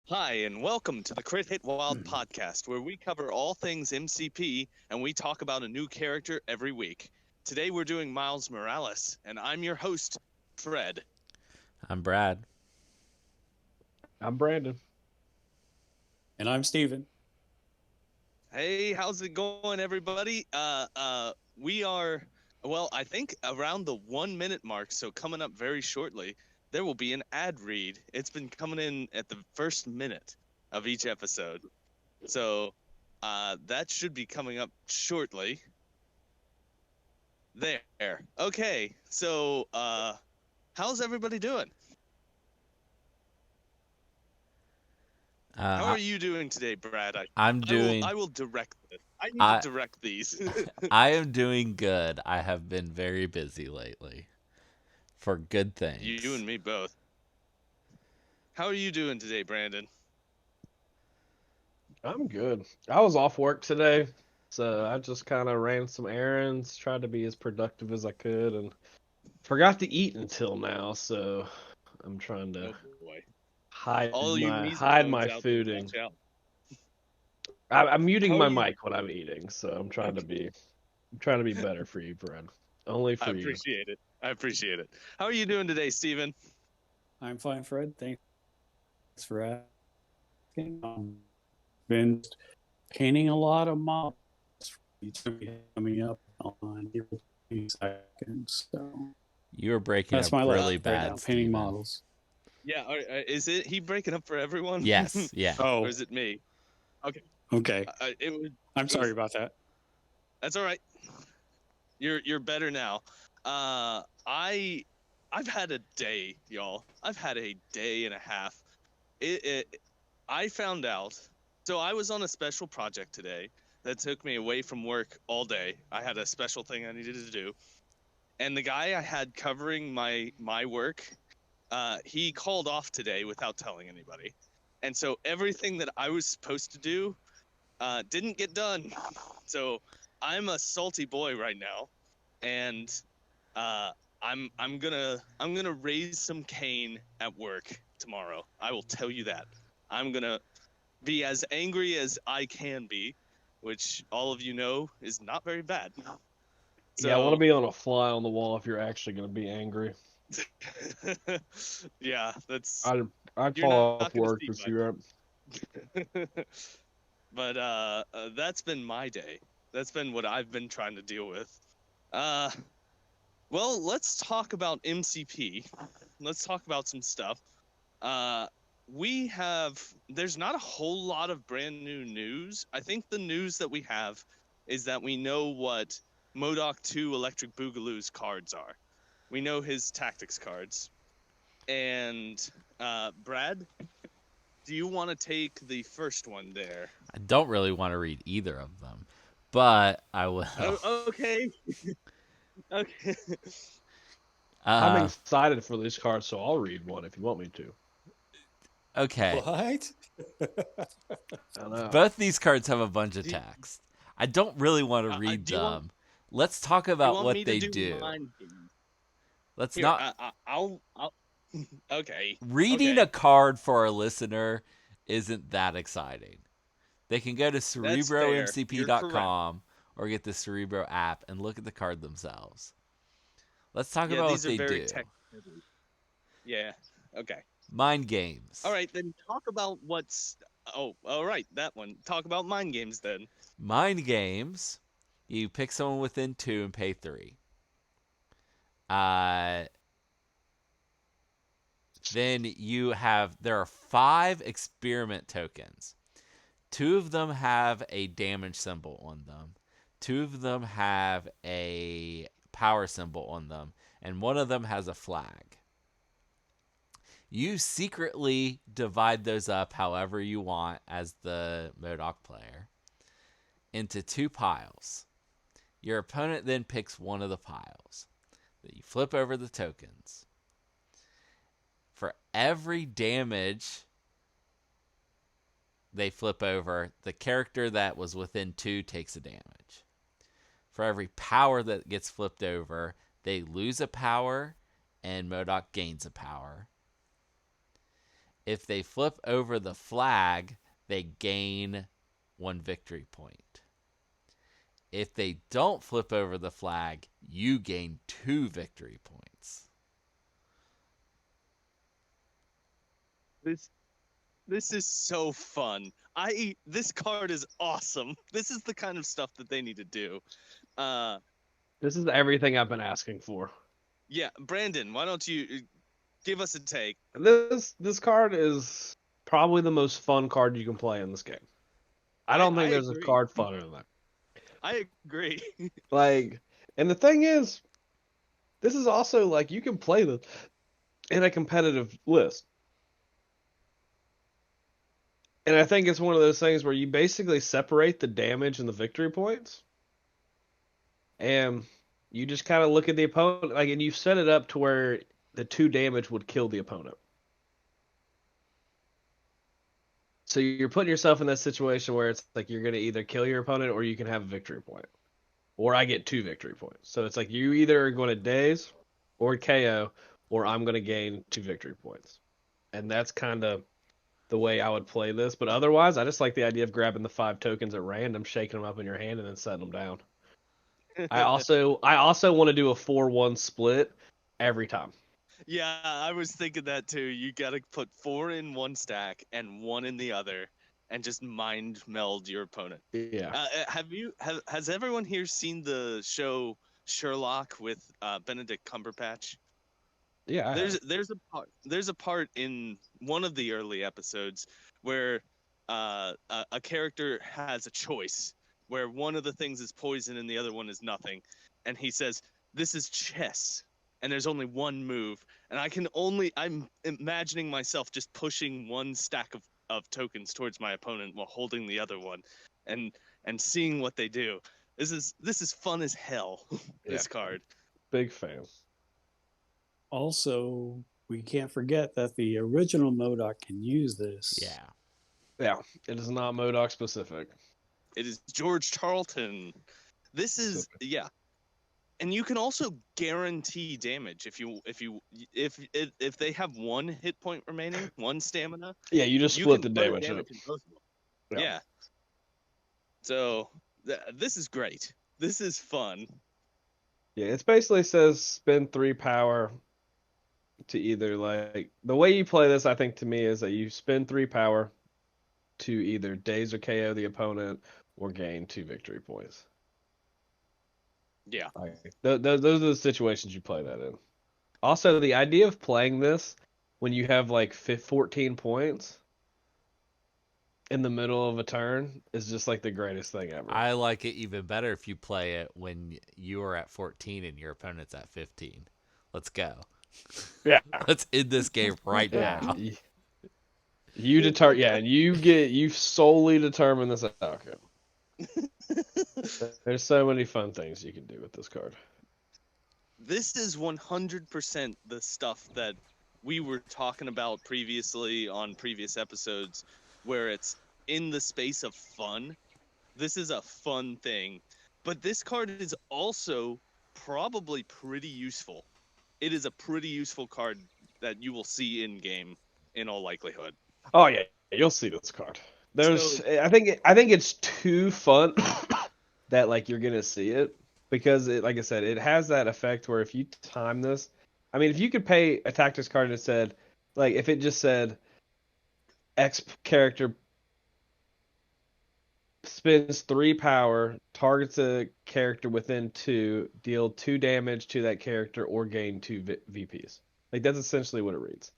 Hi, and welcome to the Crit Hit Wild podcast, where we cover all things MCP and we talk about a new character every week. Today we're doing Miles Morales, and I'm your host, Fred. I'm Brad. I'm Brandon. And I'm Steven. Hey, how's it going, everybody? We are, well, I think around the 1 minute mark, so coming up very shortly, there will be an ad read. It's been coming in at the first minute of each episode. So, that should be coming up shortly. There. Okay. So, how's everybody doing? How Uh, are you doing today, Brad? I'm I will doing. I will direct this. I need to I direct these. I am doing good. I have been very busy lately, for good You things. and me both. How are you doing today, Brandon? I'm good. I was off work today, so I just kind of ran some errands, tried to be as productive as I could, and forgot to eat until now. So I'm trying to Oh boy. hide All you my hide misophones my out there, fooding. watch out. I'm muting How are my you? mic when I'm eating, so Okay. I'm trying to be better for you, Brad. Only I for you. appreciate it. I appreciate it. How are you doing today, Steven? I'm fine, Fred. Thanks for asking. Been painting a lot of models. It's gonna be coming up on April 22nd. So You are breaking that's up my really life right bad, now, painting Steven. models. Yeah, is it he breaking up for everyone? Yes, yeah. Or Oh, is it me? Okay. okay. It was I'm it sorry was about that. that's all right. You're better now. Uh, I I've had a day, y'all. I've had a day and a half. It I found out. So I was on a special project today that took me away from work all day. I had a special thing I needed to do, and the guy I had covering my work, he called off today without telling anybody, and so everything that I was supposed to do didn't get done. So I'm a salty boy right now, and uh, I'm gonna raise some cane at work tomorrow. I will tell you that. I'm gonna be as angry as I can be, which all of you know is not very bad. Yeah, I want to So be on a fly on the wall if you're actually going to be angry. yeah, that's I'd I'd you're not fall gonna off see work much. to see that. But that's been my day. That's been what I've been trying to deal with. Uh, well, let's talk about MCP. Let's talk about some stuff. Uh, there's not a whole lot of brand new news. I think the news that we have is that we know what MODOK 2 Electric Boogaloo's cards are. We know his tactics cards. And Brad, do you want to take the first one there? I don't really want to read either of them, but I will. Okay. Okay. I'm Uh, excited for this card, so I'll read one if you want me to. okay. What? I know. Both these cards have a bunch of do, text. I don't really want to read do you want them. Let's talk do you about want what me to they do do. mind games? Let's Here, not. I'll okay. Reading a Okay. card for a listener isn't that exciting. They can go to That's fair. You're correct. cerebromcp.com or get the Cerebro app and look at the card themselves. Let's talk Yeah, about these what are they very do. tech heavy. Yeah. Okay. Mind All games. right, then talk about what's Oh, all right, that one. Talk about mind games then. Mind games. You pick someone within two and pay three. Uh, then there are five experiment tokens. Two of them have a damage symbol on them. Two of them have a power symbol on them. And one of them has a flag. You secretly divide those up however you want as the MODOK player into two piles. Your opponent then picks one of the piles. You flip over the tokens. For every damage they flip over, the character that was within two takes a damage. For every power that gets flipped over, they lose a power and MODOK gains a power. If they flip over the flag, they gain 1 victory point. If they don't flip over the flag, you gain 2 victory points. This is so fun. This card is awesome. This is the kind of stuff that they need to do. This is everything I've been asking for. Yeah, Brandon, why don't you give us a take? This card is probably the most fun card you can play in this game. I don't think there's agree. a card funner than that. I agree. Like, and the thing is, this is also like you can play this in a competitive list. And I think it's one of those things where you basically separate the damage and the victory points. And you just kind of look at the opponent, like, and you set it up to where the 2 damage would kill the opponent. So you're putting yourself in that situation where it's like you're going to either kill your opponent or you can have a victory point. Or I get 2 victory points. So it's like you either are going to daze or KO, or I'm going to gain 2 victory points. And that's kind of the way I would play this. But otherwise, I just like the idea of grabbing the 5 tokens at random, shaking them up in your hand, and then setting them down. I also want to do a 4-1 split every time. Yeah, I was thinking that too. You gotta put 4 in one stack and 1 in the other, and just mind meld your opponent. Yeah. Has everyone here seen the show Sherlock with Benedict Cumberbatch? Yeah. There's a part in one of the early episodes where a character has a choice where one of the things is poison and the other one is nothing, and he says, "This is chess." And there's only one move, and I'm imagining myself just pushing one stack of tokens towards my opponent while holding the other one, and seeing what they do. This is fun as hell. This card. Big fan. Also, we can't forget that the original MODOK can use this. Yeah. Yeah. It is not MODOK specific. It is George Charlton. This is and you can also guarantee damage if they have 1 hit point remaining, 1 stamina. Yeah, you just split the damage up. In both of them. Yeah. So this is great. This is fun. Yeah, it basically says spend 3 power to either, like, the way you play this, I think, to me, is that you spend 3 power to either daze or KO the opponent or gain 2 victory points. Yeah. Those are the situations you play that in. Also, the idea of playing this when you have like 14 points in the middle of a turn is just like the greatest thing ever. I like it even better if you play it when you are at 14 and your opponent's at 15. Let's go. Yeah. Let's end this game right now. And you solely determine this outcome. There's so many fun things you can do with this card. This is 100% the stuff that we were talking about previously on previous episodes, where it's in the space of fun. This is a fun thing. But this card is also probably pretty useful. It is a pretty useful card that you will see in game in all likelihood. Oh yeah, you'll see this card. I think it's too fun that like you're gonna see it, because it, like I said, it has that effect where if you time this, I mean, if you could pay a tactics card and it said, like, if it just said X character spends 3 power, targets a character within 2, deal 2 damage to that character, or gain 2 VPs. Like, that's essentially what it reads.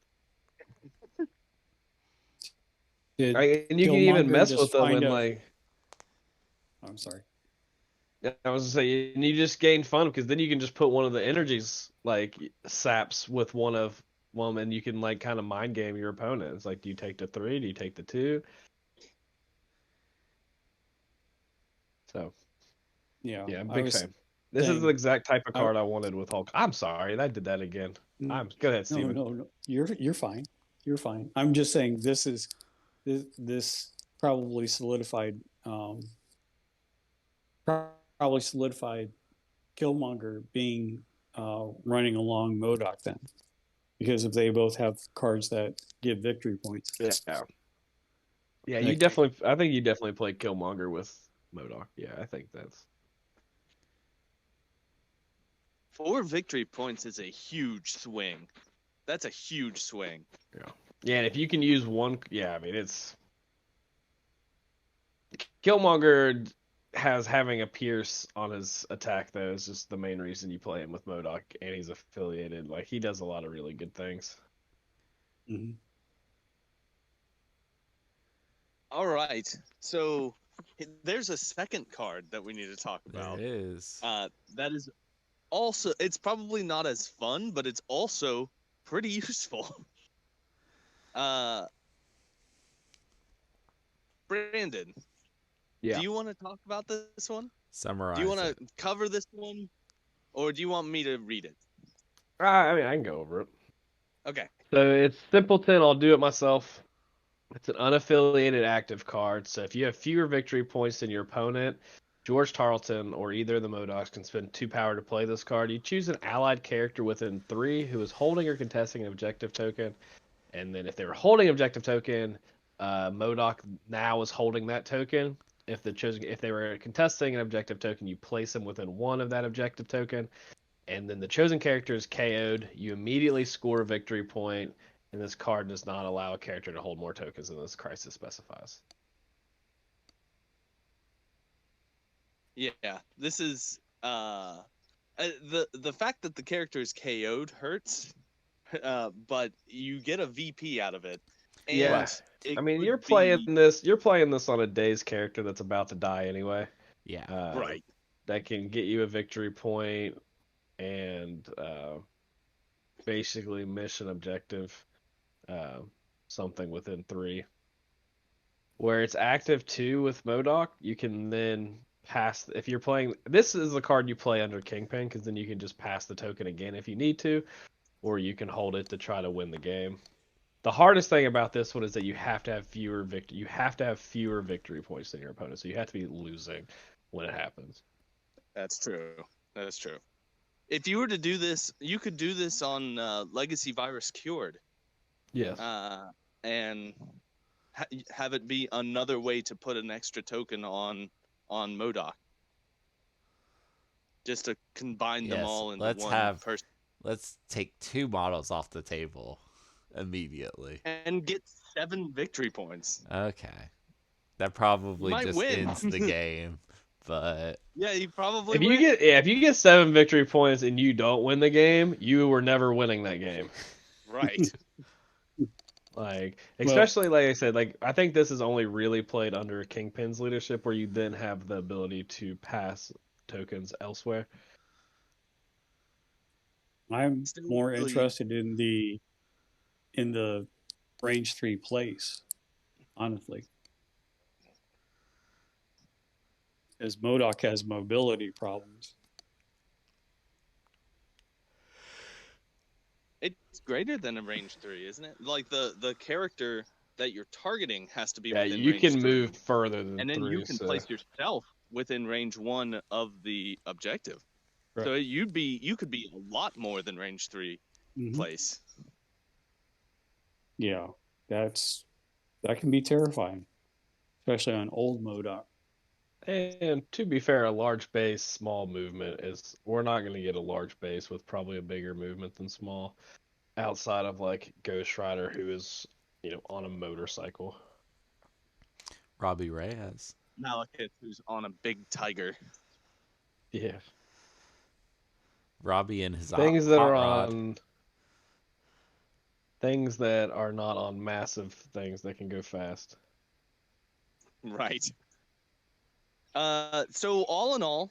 Right? And you can even mess with them and like. I'm sorry. I was gonna say, and you just gain fun because then you can just put one of the energies like saps with one of them, and you can like kind of mind game your opponent. It's like, do you take the 3? Do you take the 2? So, yeah, I'm a big fan. This is the exact type of card I wanted with Hulk. I'm sorry, I did that again. Go ahead, Steven. No. You're fine. You're fine. I'm just saying this probably solidified Killmonger being running along MODOK then. because if they both have cards that give victory points. Yeah. Yeah, Like- I think you definitely play Killmonger with MODOK. Yeah, I think that's 4 victory points is a huge swing. That's a huge swing. yeah. And if you can use one, yeah, I mean it's Killmonger has having a pierce on his attack though is just the main reason you play him with MODOK, and he's affiliated. Like he does a lot of really good things. Mhm. All right. So there's a second card that we need to talk There about. is. That is also, it's probably not as fun, but it's also pretty useful. Brandon, Yeah. do you want to talk about this one? Summarize. Do you want it. to cover this one, or do you want me to read it? I mean I can go over it. Okay. So it's Simpleton. I'll do it myself. It's an unaffiliated active card. So if you have fewer victory points than your opponent, George Tarleton or either of the MODOKs can spend 2 power to play this card. You choose an allied character within 3 who is holding or contesting an objective token. And then if they were holding objective token, MODOK now is holding that token. If they were contesting an objective token, you place them within 1 of that objective token. And then the chosen character is KO'd. You immediately score a victory point, and this card does not allow a character to hold more tokens than this crisis specifies. Yeah. This is the fact that the character is KO'd hurts, but you get a VP out of it. And Yeah. it I mean, could you're playing be- this. You're playing this on a day's character that's about to die anyway. Yeah. right. That can get you a victory point and basically mission objective, something within 3. Where it's active 2 with MODOK, you can then pass. If you're playing, this is the card you play under Kingpin, because then you can just pass the token again if you need to, or you can hold it to try to win the game. The hardest thing about this one is that you have to have fewer victory points than your opponent, so you have to be losing when it happens. That's true. That's true. If you were to do this, you could do this on Legacy Virus Cured, Yes. and have it be another way to put an extra token on MODOK. Just to combine them Yes, all into let's one have- person Let's take 2 models off the table immediately. and get 7 victory points. Okay. That probably might just win. ends the game, but Yeah, you probably If you win. get 7 victory points and you don't win the game, you were never winning that game. Right. Like, especially like I said, like I think this is only really played under Kingpin's leadership, where you then have the ability to pass tokens elsewhere. I'm Still more really- interested in the range 3 place, honestly. As MODOK has mobility problems. It's greater than a range 3, isn't it? Like the character that you're targeting has to be Yeah, within you range can 3. move further than And then 3. you can so. place yourself within range 1 of the objective. Right. So you could be a lot more than range 3 Mhm. place. Yeah, that can be terrifying, especially on old MODOK. And to be fair, a large base, small movement is. We're not going to get a large base with probably a bigger movement than small, outside of like Ghost Rider, who is on a motorcycle. Robbie Reyes. Malekith, who's on a big tiger. Yeah, Robbie and his things that hot are rod. on. Things that are not on massive things that can go fast. Right. So all in all,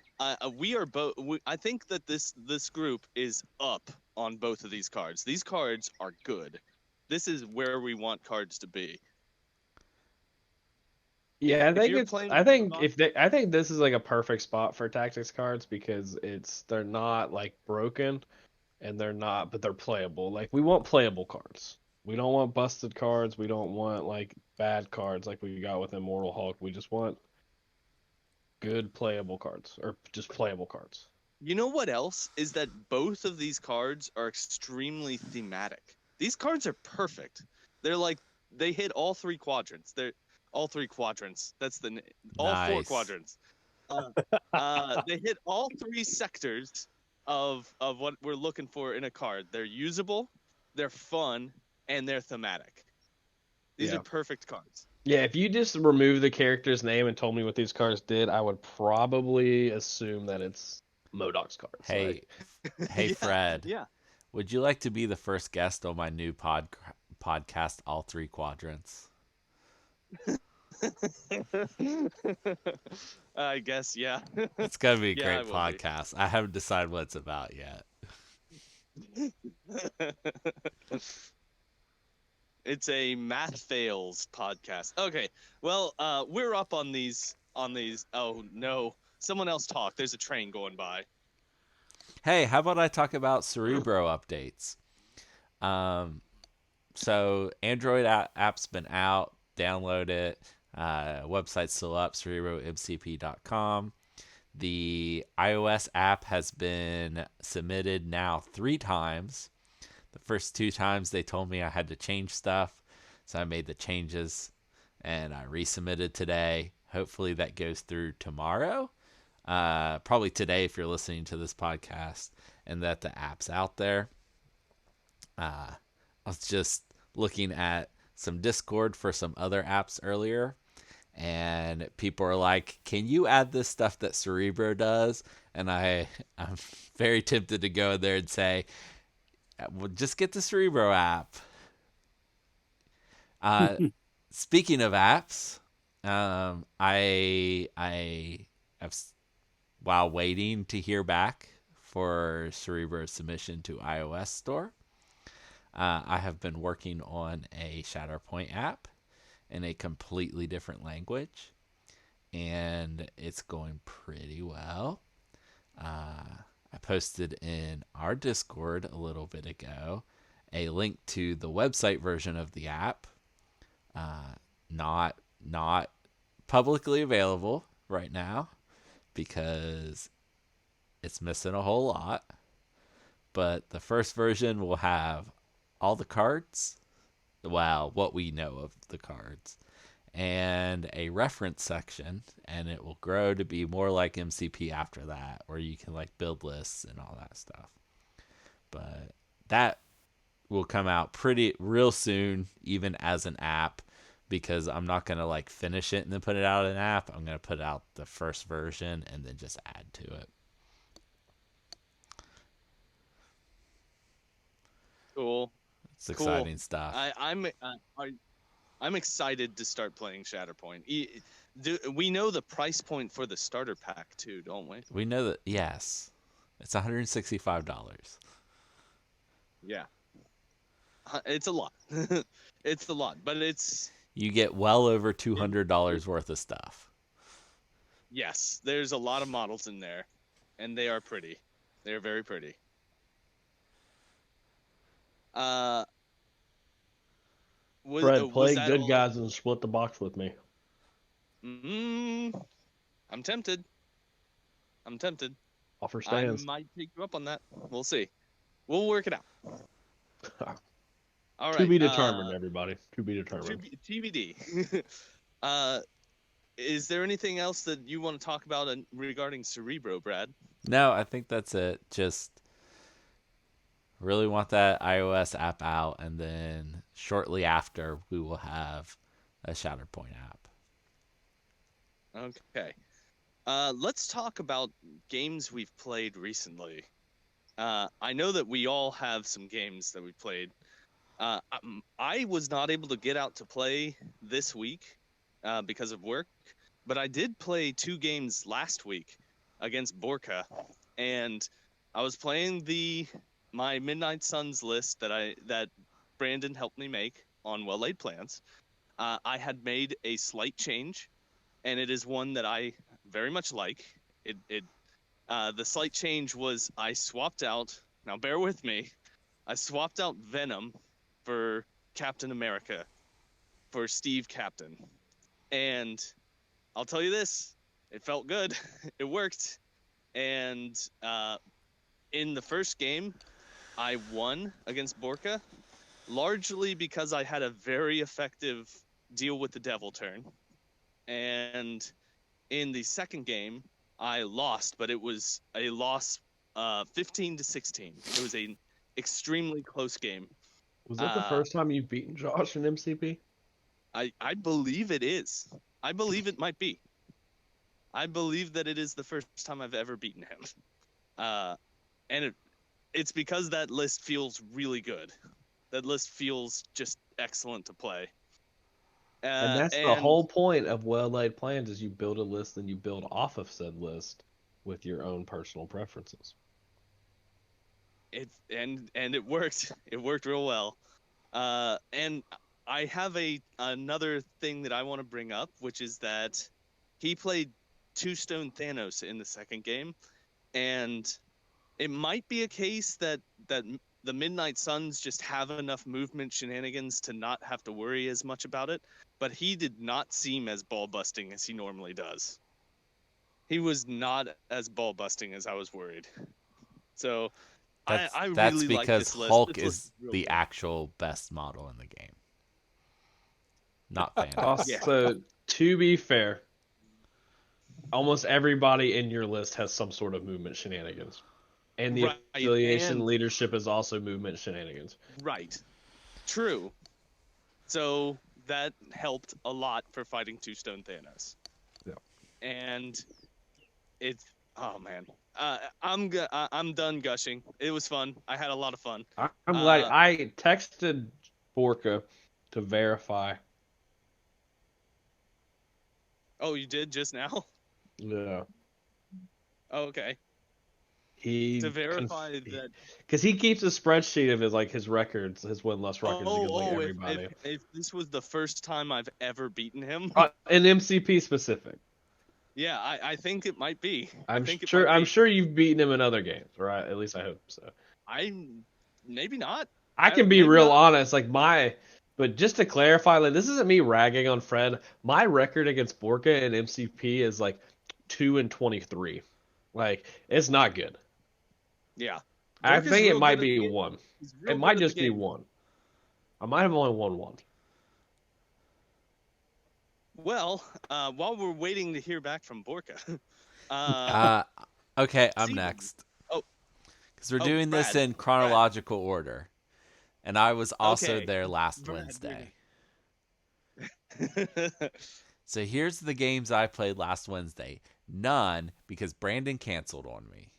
we are both. I think that this group is up on both of these cards. These cards are good. This is where we want cards to be. Yeah, If you're playing I think MODOK- I think this is like a perfect spot for tactics cards, because they're not like broken, and but they're playable. Like we want playable cards. We don't want busted cards. We don't want like bad cards like we got with Immortal Hulk. We just want good playable cards, or just playable cards. You know what else is that both of these cards are extremely thematic. These cards are perfect. They're like they hit all three quadrants. They're all three quadrants. That's the all four Nice. quadrants. They hit all three sectors of what we're looking for in a card. They're usable, they're fun, and they're thematic. These Yeah. are perfect cards. Yeah, if you just remove the character's name and told me what these cards did, I would probably assume that it's MODOK's cards. Hey, hey, Yeah, Fred. yeah. Would you like to be the first guest on my new podcast, All Three Quadrants? I guess, yeah. It's gonna be a Yeah, I great will be. podcast. I haven't decided what it's about yet. It's a math fails podcast. Okay. Well, we're up on these Oh no. Someone else talk. There's a train going by. Hey, how about I talk about Cerebro updates? So Android app's been out. Download it. Website's still up, cerebromcp.com. The iOS app has been submitted now 3 times. The first 2 times they told me I had to change stuff, so I made the changes and I resubmitted today. Hopefully that goes through tomorrow. Probably today if you're listening to this podcast, and that the app's out there. I was just looking at some Discord for some other apps earlier, and people are like, can you add this stuff that Cerebro does? And I'm very tempted to go in there and say, well, just get the Cerebro app. Speaking of apps, I have, while waiting to hear back for Cerebro's submission to iOS store, I have been working on a Shatterpoint app in a completely different language, and it's going pretty well. I posted in our Discord a little bit ago a link to the website version of the app. Not publicly available right now because it's missing a whole lot. But the first version will have all the cards, well, what we know of the cards, and a reference section, and it will grow to be more like MCP after that, where you can like build lists and all that stuff. But that will come out pretty real soon, even as an app, because I'm not gonna like finish it and then put it out as an app. I'm gonna put out the first version and then just add to it. Cool. It's exciting stuff. I'm excited to start playing Shatterpoint. We know the price point for the starter pack too, don't we? We know that, yes. It's $165. Yeah. It's a lot. It's a lot, but it's You get well over $200 worth of stuff. yes, there's a lot of models in there, and they are pretty. They're very pretty. Fred, play that Good all? Guys and split the box with me. I'm tempted. Offer I stands. might take you up on that. We'll see. We'll work it out. All right. To be determined, everybody. To be determined. TBD. Is there anything else that you want to talk about regarding Cerebro, Brad? No, I think that's it. Just really want that iOS app out, and then shortly after, we will have a Shatterpoint app. Okay. Let's talk about games we've played recently. I know that we all have some games that we played. I was not able to get out to play this week because of work, but I did play 2 games last week against Borka, and I was playing my Midnight Suns list that Brandon helped me make on Well Laid Plans. I had made a slight change, and it is one that I very much like. The slight change was I swapped out. Now bear with me. I swapped out Venom for Captain America for Steve Captain, and I'll tell you this: it felt good. It worked, and in the first game, I won against Borka, largely because I had a very effective deal with the devil turn. And in the second game, I lost, but it was a loss 15-16. It was an extremely close game. Was that the first time you've beaten Josh in MCP? I believe it is. I believe it might be. I believe that it is the first time I've ever beaten him. And it's because that list feels really good. That list feels just excellent to play. And that's the whole point of well-laid plans is you build a list and you build off of said list with your own personal preferences. It worked. It worked real well. And I have another thing that I want to bring up, which is that he played Two Stone Thanos in the second game, and it might be a case that the Midnight Suns just have enough movement shenanigans to not have to worry as much about it, but he did not seem as ball busting as he normally does. He was not as ball busting as I was worried. So That's I that's really like because this list. Hulk This list is real the good. actual best model in the game, not Thanos. Yeah. So, to be fair, almost everybody in your list has some sort of movement shenanigans. And the Right, affiliation and- leadership is also movement shenanigans. Right. True. So that helped a lot for fighting Two Stone Thanos. Yeah. And it's oh man, I'm done gushing. It was fun. I had a lot of fun. I'm glad I texted Borka to verify. Oh, you did just now? Yeah. Oh, okay. He To verify that. because he keeps a spreadsheet of his records, his win-loss records against like Oh, everybody. if this was the first time I've ever beaten him, In MCP specific. yeah, I think it might be. I'm think it sure. might I'm be. sure you've beaten him in other games, right? At least I hope so. Maybe not. I can be maybe real not. honest, but just to clarify, like this isn't me ragging on Fred. My record against Borka in MCP is like 2-23. Like it's not good. Yeah. I Vorka's think it real might good at be the game. one. He's real It good might at the just be game. one. I might have only won one. Well, while we're waiting to hear back from Borka, Okay, I'm Steven. next. Oh. Because we're doing this Brad. in chronological order, and I was also Okay. there last Brad, Wednesday. you're So here's the games I played last Wednesday. None because Brandon canceled on me.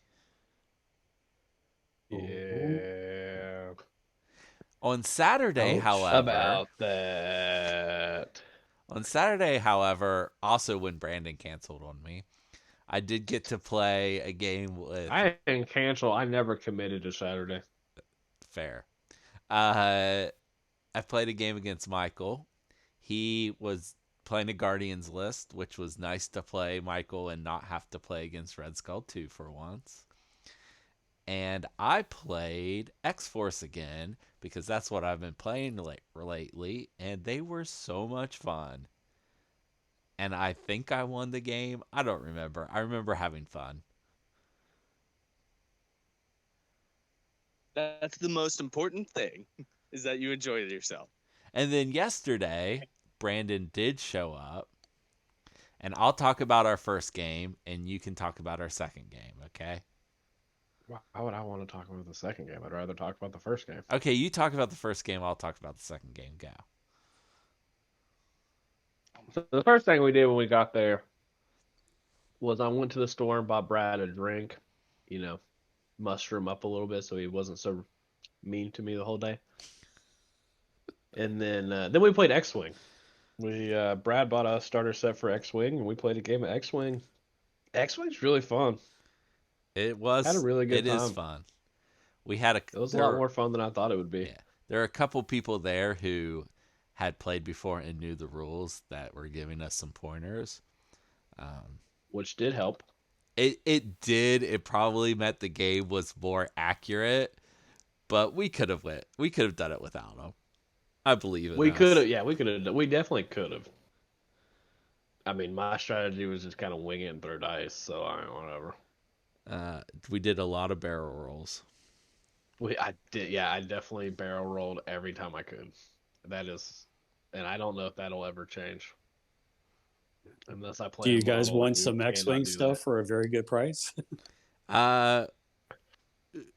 Yeah. On Saturday, Ouch. however, That. also when Brandon canceled on me, I did get to play a game with I didn't cancel. I never committed to Saturday. Fair. I played a game against Michael. He was playing a Guardians list, which was nice to play Michael and not have to play against Red Skull 2 for once. And I played X-Force again because that's what I've been playing lately, and they were so much fun. And I think I won the game. I don't remember. I remember having fun. That's the most important thing, is that you enjoyed yourself. And then yesterday, Brandon did show up. And I'll talk about our first game, and you can talk about our second game, okay? Why would I want to talk about the second game? I'd rather talk about the first game. Okay, you talk about the first game. I'll talk about the second game. Go. So the first thing we did when we got there was I went to the store and bought Brad a drink, muster him up a little bit so he wasn't so mean to me the whole day. And then we played X-Wing. Brad bought a starter set for X-Wing, and we played a game of X-Wing. X-Wing's really fun. It was. Had a really good It time. is fun. It was a lot more fun than I thought it would be. Yeah, there are a couple people there who had played before and knew the rules that were giving us some pointers. Which did help. It did. It probably meant the game was more accurate, but we could have done it without them. I believe it. We could have. Yeah, we could have. We definitely could have. I mean, my strategy was just kind of wing it and throw dice. So all right, whatever. We did a lot of barrel rolls. I did, yeah, I definitely barrel rolled every time I could. And I don't know if that'll ever change unless I Do play a you guys model want and you some cannot X-wing do stuff that. for a very good price? Uh,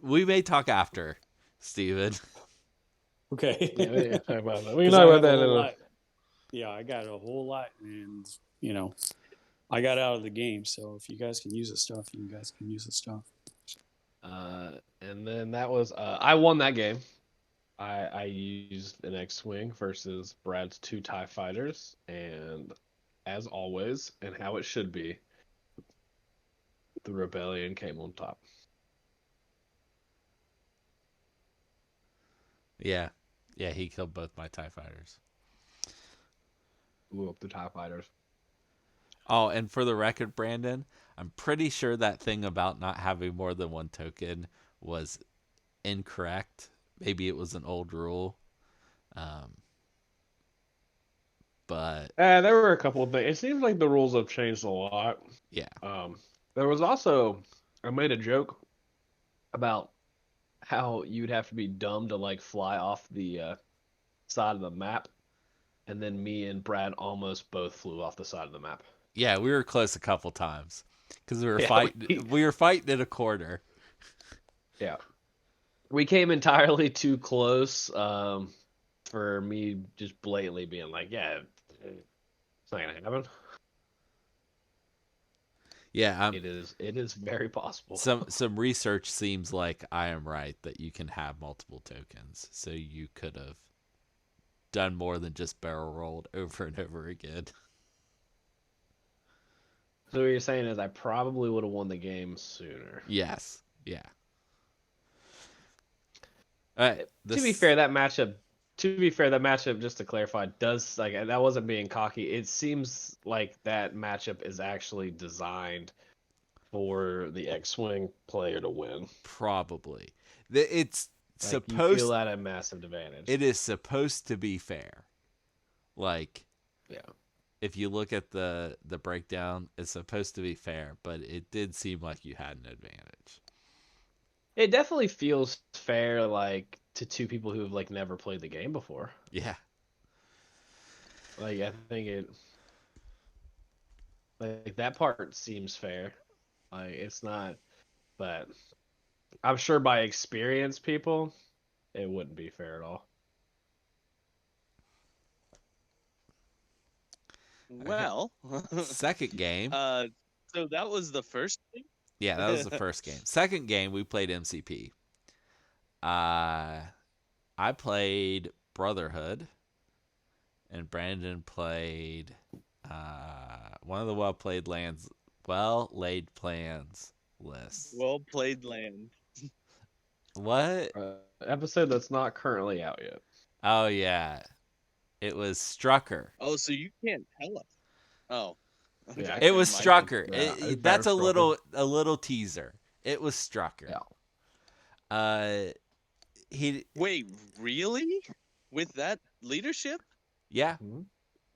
we may talk after, Steven. Okay. Yeah, yeah, talk about that. We can Because talk I about have a that in whole a. lot. Yeah, I got a whole lot, and I got out of the game. So if you guys can use the stuff, you guys can use the stuff. And then that was I won that game. I used an X-wing versus Brad's 2 TIE fighters, and as always, and how it should be, the rebellion came on top. Yeah, yeah, he killed both my TIE fighters. Blew up the TIE fighters. Oh, and for the record, Brandon, I'm pretty sure that thing about not having more than one token was incorrect. Maybe it was an old rule. Um, but There were a couple of things. It seems like the rules have changed a lot. yeah, Um, there was also I made a joke about how you'd have to be dumb to like fly off the side of the map, and then me and Brad almost both flew off the side of the map. yeah, we were close a couple times because we were Yeah, fighting. We were fighting in a corner. yeah, we came entirely too close for me just blatantly being like, yeah, it's not gonna happen. Yeah, It is very possible. some research seems like I am right that you can have multiple tokens, so you could have done more than just barrel rolled over and over again. So what you're saying is I probably would have won the game sooner. Yes, yeah. To be fair, that matchup. To be fair, that matchup, just to clarify, does like that wasn't being cocky. It seems like that matchup is actually designed for the X-wing player to win. probably it's Like you feel supposed. that a massive advantage. It is supposed to be fair. Like Yeah. if you look at the breakdown, it's supposed to be fair, but it did seem like you had an advantage. It definitely feels fair, like to 2 people who've like never played the game before. Yeah. Like I think it, like that part seems fair. Like it's not, but I'm sure by experienced people, it wouldn't be fair at all. Well, Second game. so that was the first thing. Yeah, that was the first game. Second game, we played MCP. I played Brotherhood, and Brandon played one of the well laid plans lists. Well played, land. What? Episode that's not currently out yet. Oh yeah, it was Strucker. Oh, so you can't tell us. Oh. Yeah, It was never mind. Strucker. Yeah, it's That's better Strucker. a little teaser. It was Strucker. Yeah. He Wait, really? With that leadership? yeah.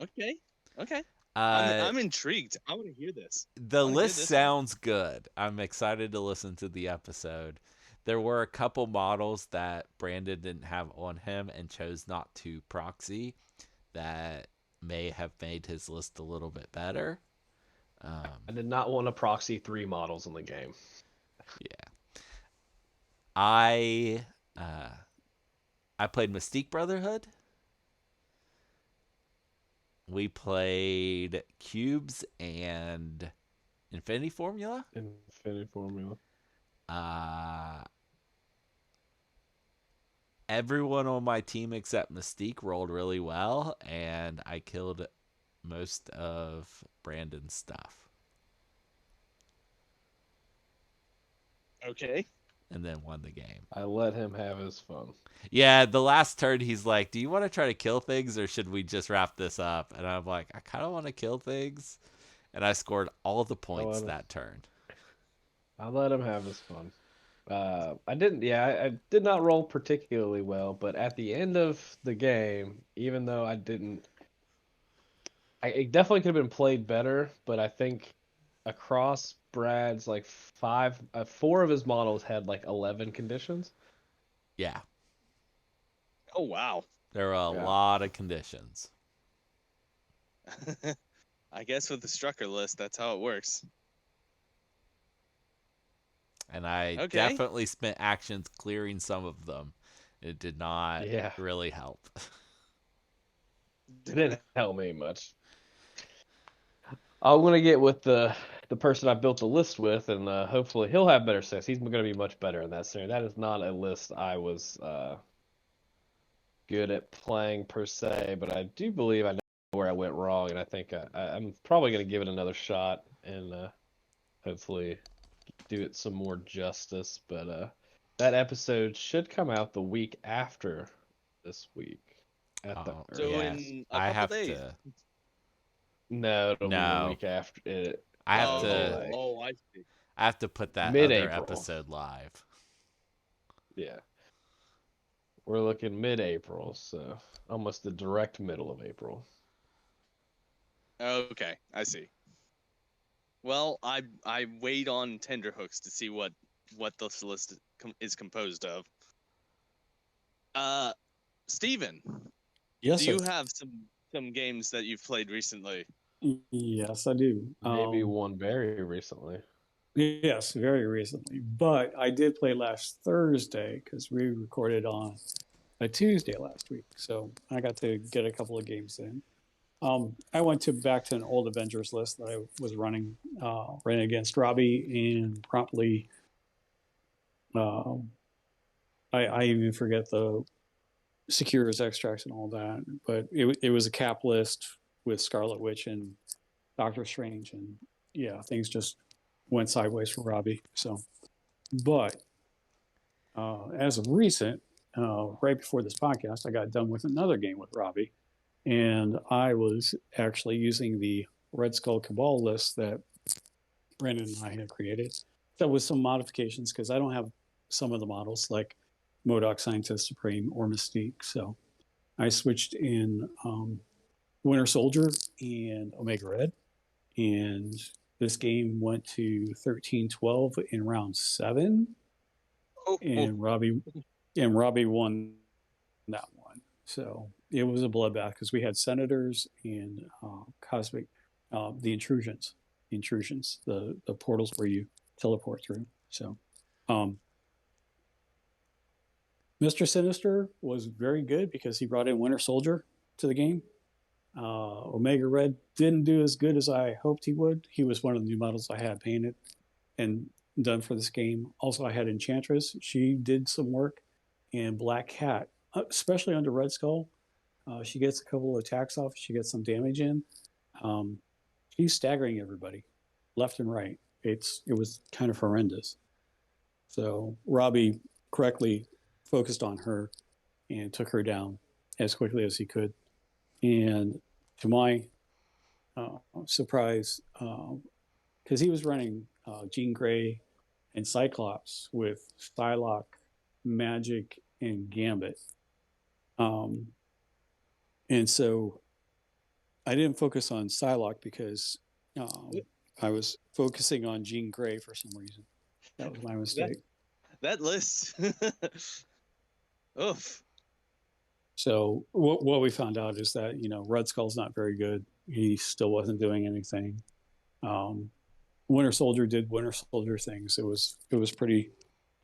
Okay. Okay. Uh, I'm intrigued. I want to hear this. the wanna hear list this one. sounds good. I'm excited to listen to the episode. There were a couple models that Brandon didn't have on him and chose not to proxy that may have made his list a little bit better. I did not want to proxy 3 models in the game. Yeah. I played Mystique Brotherhood. We played Cubes and Infinity Formula. Infinity Formula. Everyone on my team except Mystique rolled really well, and I killed most of Brandon's stuff. Okay. And then won the game. I let him have his fun. Yeah, the last turn he's like, "Do you want to try to kill things or should we just wrap this up?" And I'm like, "I kind of want to kill things." And I scored all the points that turn. I let him have his fun. I didn't. Yeah, I did not roll particularly well, but at the end of the game, even though I didn't, it definitely could have been played better. But I think across Brad's like 4 of his models had like 11 conditions, Yeah, Oh wow. there are a Yeah. lot of conditions. I guess with the Strucker list, that's how it works. And I Okay. definitely spent actions clearing some of them. It did not Yeah. really help. It didn't help me much. I'm gonna get with the person I built the list with, and hopefully he'll have better success. He's gonna be much better in that scenario. That is not a list I was good at playing per se, but I do believe I know where I went wrong, and I think I'm probably gonna give it another shot and hopefully do it some more justice. But that episode should come out the week after this week at the Oh, So yes. earliest. in a I couple have days. to. No, it'll be the No, week after it. I have It'll be to. like I see. I have to put that other mid-April. episode live. Yeah. We're looking mid-April, so almost the direct middle of April. Okay, I see. Well, I wait on tenderhooks to see what this list is composed of. Uh, Steven, Yes, do sir. you have some games that you've played recently? Yes, I do. Maybe one very recently. Yes, very recently. But I did play last Thursday because we recorded on a Tuesday last week. So I got to get a couple of games in. I went back to an old Avengers list that I was running against Robbie, and promptly, um, I even forget the secures extracts and all that. But it was a cap list with Scarlet Witch and Doctor Strange, and yeah, things just went sideways for Robbie. So, but as of recent, right before this podcast, I got done with another game with Robbie, and I was actually using the Red Skull Cabal list that Brandon and I had created. That was some modifications because I don't have some of the models like MODOK, Scientist Supreme, or Mystique. So I switched in Winter Soldier and Omega Red, and this game went to 13-12 in round 7, Oh, and Robbie won that one. So it was a bloodbath because we had senators and cosmic, the intrusions, the portals where you teleport through. So, Mr. Sinister was very good because he brought in Winter Soldier to the game. Omega Red didn't do as good as I hoped he would. He was one of the new models I had painted and done for this game. Also, I had Enchantress. She did some work. And Black Cat, especially under Red Skull, she gets a couple of attacks off. She gets some damage in. She's staggering everybody left and right. It was kind of horrendous. So Robbie correctly focused on her and took her down as quickly as he could. And to my surprise, because he was running Jean Grey and Cyclops with Psylocke, Magic, and Gambit. And so I didn't focus on Psylocke because I was focusing on Jean Grey for some reason. That was my mistake. that list. Oof. So what we found out is that Red Skull's not very good. He still wasn't doing anything. Winter Soldier did Winter Soldier things. It was pretty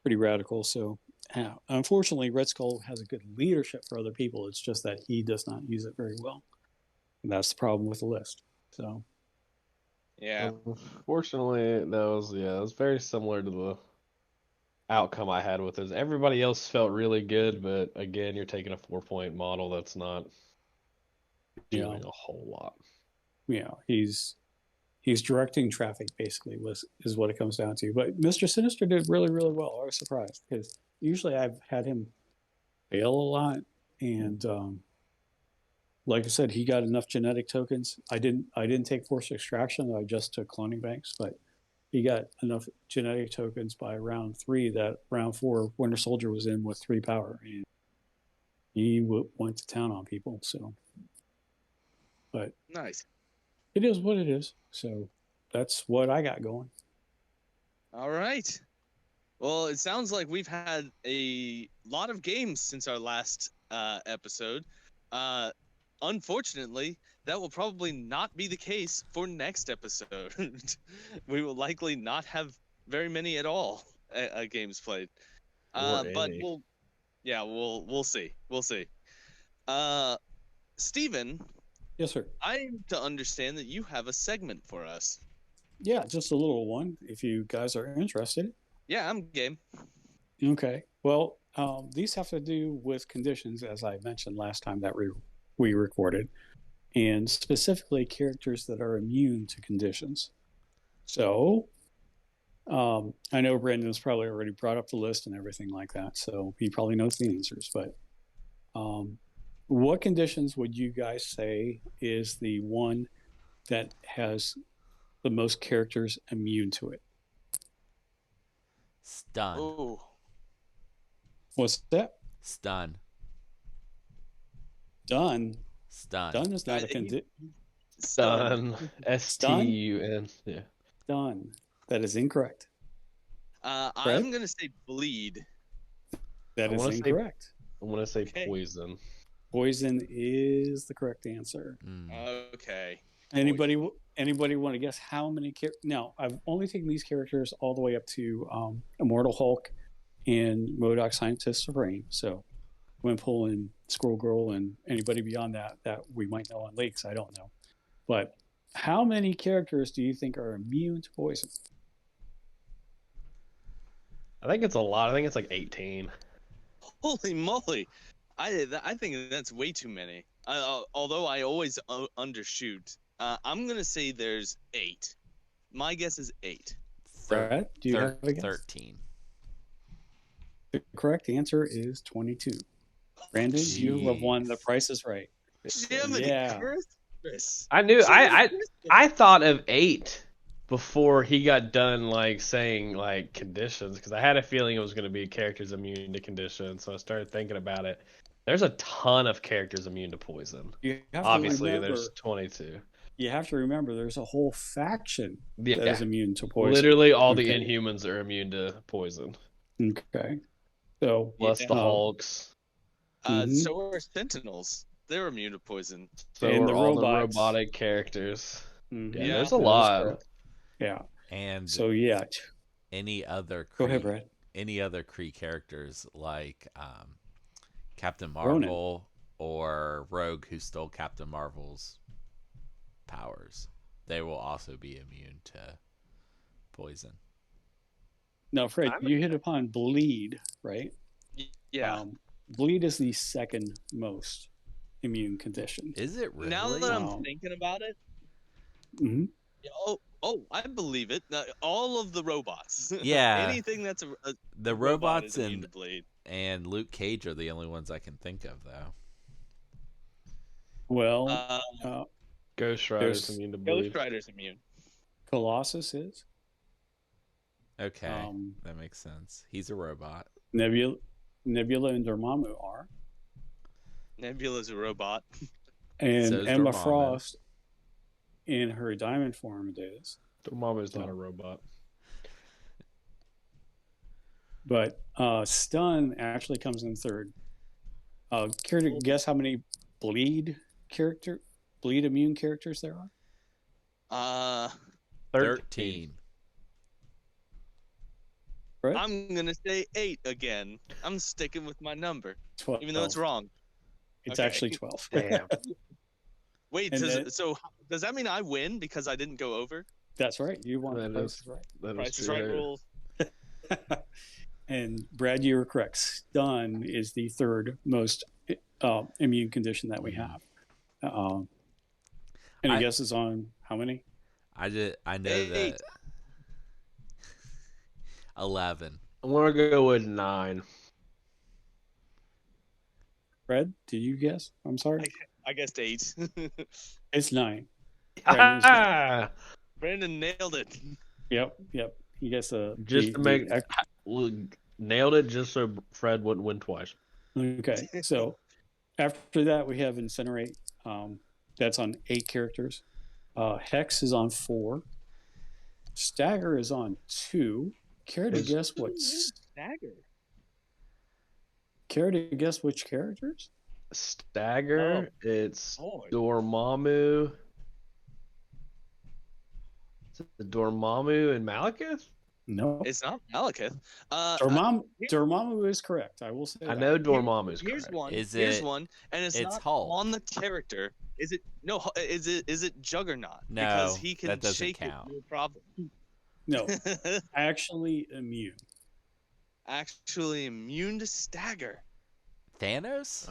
radical. So unfortunately, Red Skull has a good leadership for other people. It's just that he does not use it very well. And that's the problem with the list. So Yeah. Unfortunately, it was very similar to the outcome I had with it. Everybody else felt really good, but again, you're taking a 4-point model that's not doing a whole lot. Yeah, he's directing traffic basically is what it comes down to. But Mr. Sinister did really, really well. I was surprised because usually I've had him fail a lot, and like I said, he got enough genetic tokens. I didn't take forced extraction. I just took cloning banks, but he got enough genetic tokens by round 3 that round 4 Winter Soldier was in with 3 power, and he went to town on people. So, but Nice. it is what it is. So that's what I got going. All right. Well, it sounds like we've had a lot of games since our last episode. Uh, Unfortunately, that will probably not be the case for next episode. We will likely not have very many at all games played. Or But any. we'll see. We'll see. Uh, Steven, Yes, sir. I'm to understand that you have a segment for us. Yeah, just a little one if you guys are interested. Yeah, I'm game. Okay. Well, these have to do with conditions, as I mentioned last time that we recorded, and specifically characters that are immune to conditions. So, I know Brandon's probably already brought up the list and everything like that, so he probably knows the answers. But what conditions would you guys say is the one that has the most characters immune to it? Stun. Oh, What's that? Stun. Done. Stun. Done is not a condition. Stun. STUN. Yeah. Done. That is incorrect. I'm gonna say bleed. That I is wanna say- incorrect. I want to say Okay. poison. Poison is the correct answer. Okay. Anybody want to guess how many characters? Now, I've only taken these characters all the way up to Immortal Hulk and MODOK Scientist Supreme. So Wimple and Squirrel Girl and anybody beyond that we might know on leaks, I don't know. But how many characters do you think are immune to poison? I think it's a lot. I think it's like 18. Holy moly! I think that's way too many. Although I always undershoot. I'm gonna say there's 8. My guess is 8. Brad, do you have a guess? 13. The correct answer is 22. Brandon, you have won The Jeez. Price is Right. Jiminy Yeah. Christmas. I knew. Jiminy Christmas. I thought of 8 before he got done like saying like conditions, because I had a feeling it was going to be characters immune to conditions. So I started thinking about it. There's a ton of characters immune to poison. You have Obviously, to remember, there's 22. you have to remember there's a whole faction Yeah, that is immune to poison. literally all the Okay. Inhumans are immune to poison. Okay. So Plus the Hulks. Mhm. So are Sentinels. They're immune to poison. So And are the all robots. the robotic characters. mhm, Yeah, Yeah, there's a that is lot. correct. Yeah. And So yeah. any other Go ahead, Kree, Brad. any other Kree characters like Captain Ronan. Marvel or Rogue, who stole Captain Marvel's powers, they will also be immune to poison. Now, Fred, you hit upon bleed, right? Yeah. Bleed is the second most immune condition. Is it really? Now that I'm Wow. thinking about it, hmm I believe it. All of the robots. Yeah. Anything that's a The robot robots is immune to bleed. and Luke Cage are the only ones I can think of, though. Well, Ghost Rider's There's immune to Ghost bleed. Rider's immune. Colossus is. Okay, that makes sense. He's a robot. Nebula and Dormammu are. Nebula's a robot. And So is Emma Dormammu. Frost in her diamond form is. Dormammu's not a robot. But stun actually comes in third. Care to guess how many bleed immune characters there are? 13. Brett? I'm gonna say 8 again. I'm sticking with my number, 12. even though it's wrong. It's Okay. actually 12. Damn. Wait, And then- so does that mean I win because I didn't go over? That's right. You won. That Price is- is right. That Price is true. right rules. And Brad, you were correct. Stun is the third most immune condition that we have. Any I- guesses on how many? I know 8. that 11. I'm gonna go with 9. Brad, did you guess? I'm sorry. I guessed 8. It's 9. Brandon's right. Brandon nailed it. Yep. You guess Just to make nailed it, just so Fred wouldn't win twice. Okay. So after that, we have Incinerate. That's on 8 characters. Hex is on 4. Stagger is on 2. Care to guess what? Stagger. Care to guess which characters? Stagger. It's boy. Dormammu. Is it the Dormammu and Malekith? No. It's not Malekith. Dormammu is correct. I will say. I that. know Dormammu's Here's correct. one. Is Here's it- one, and it's it's not Hulk. on the character. Is it? No. Is it Juggernaut? No, because he can that doesn't shake count. it, no problem. No, actually immune. Actually immune to stagger. Thanos?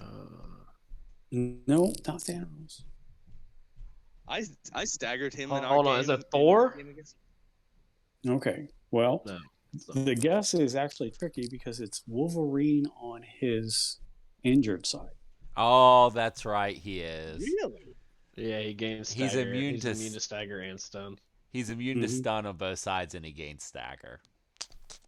No, not Thanos. I staggered him in our Hold game. on, is it Thor? Okay, well, No. the guess is actually tricky because it's Wolverine on his injured side. Oh, that's right. He is. Really? Yeah, he gains He's stagger. immune He's to immune to stagger and stun. He's immune to Mhm. stun on both sides, and he gains stagger.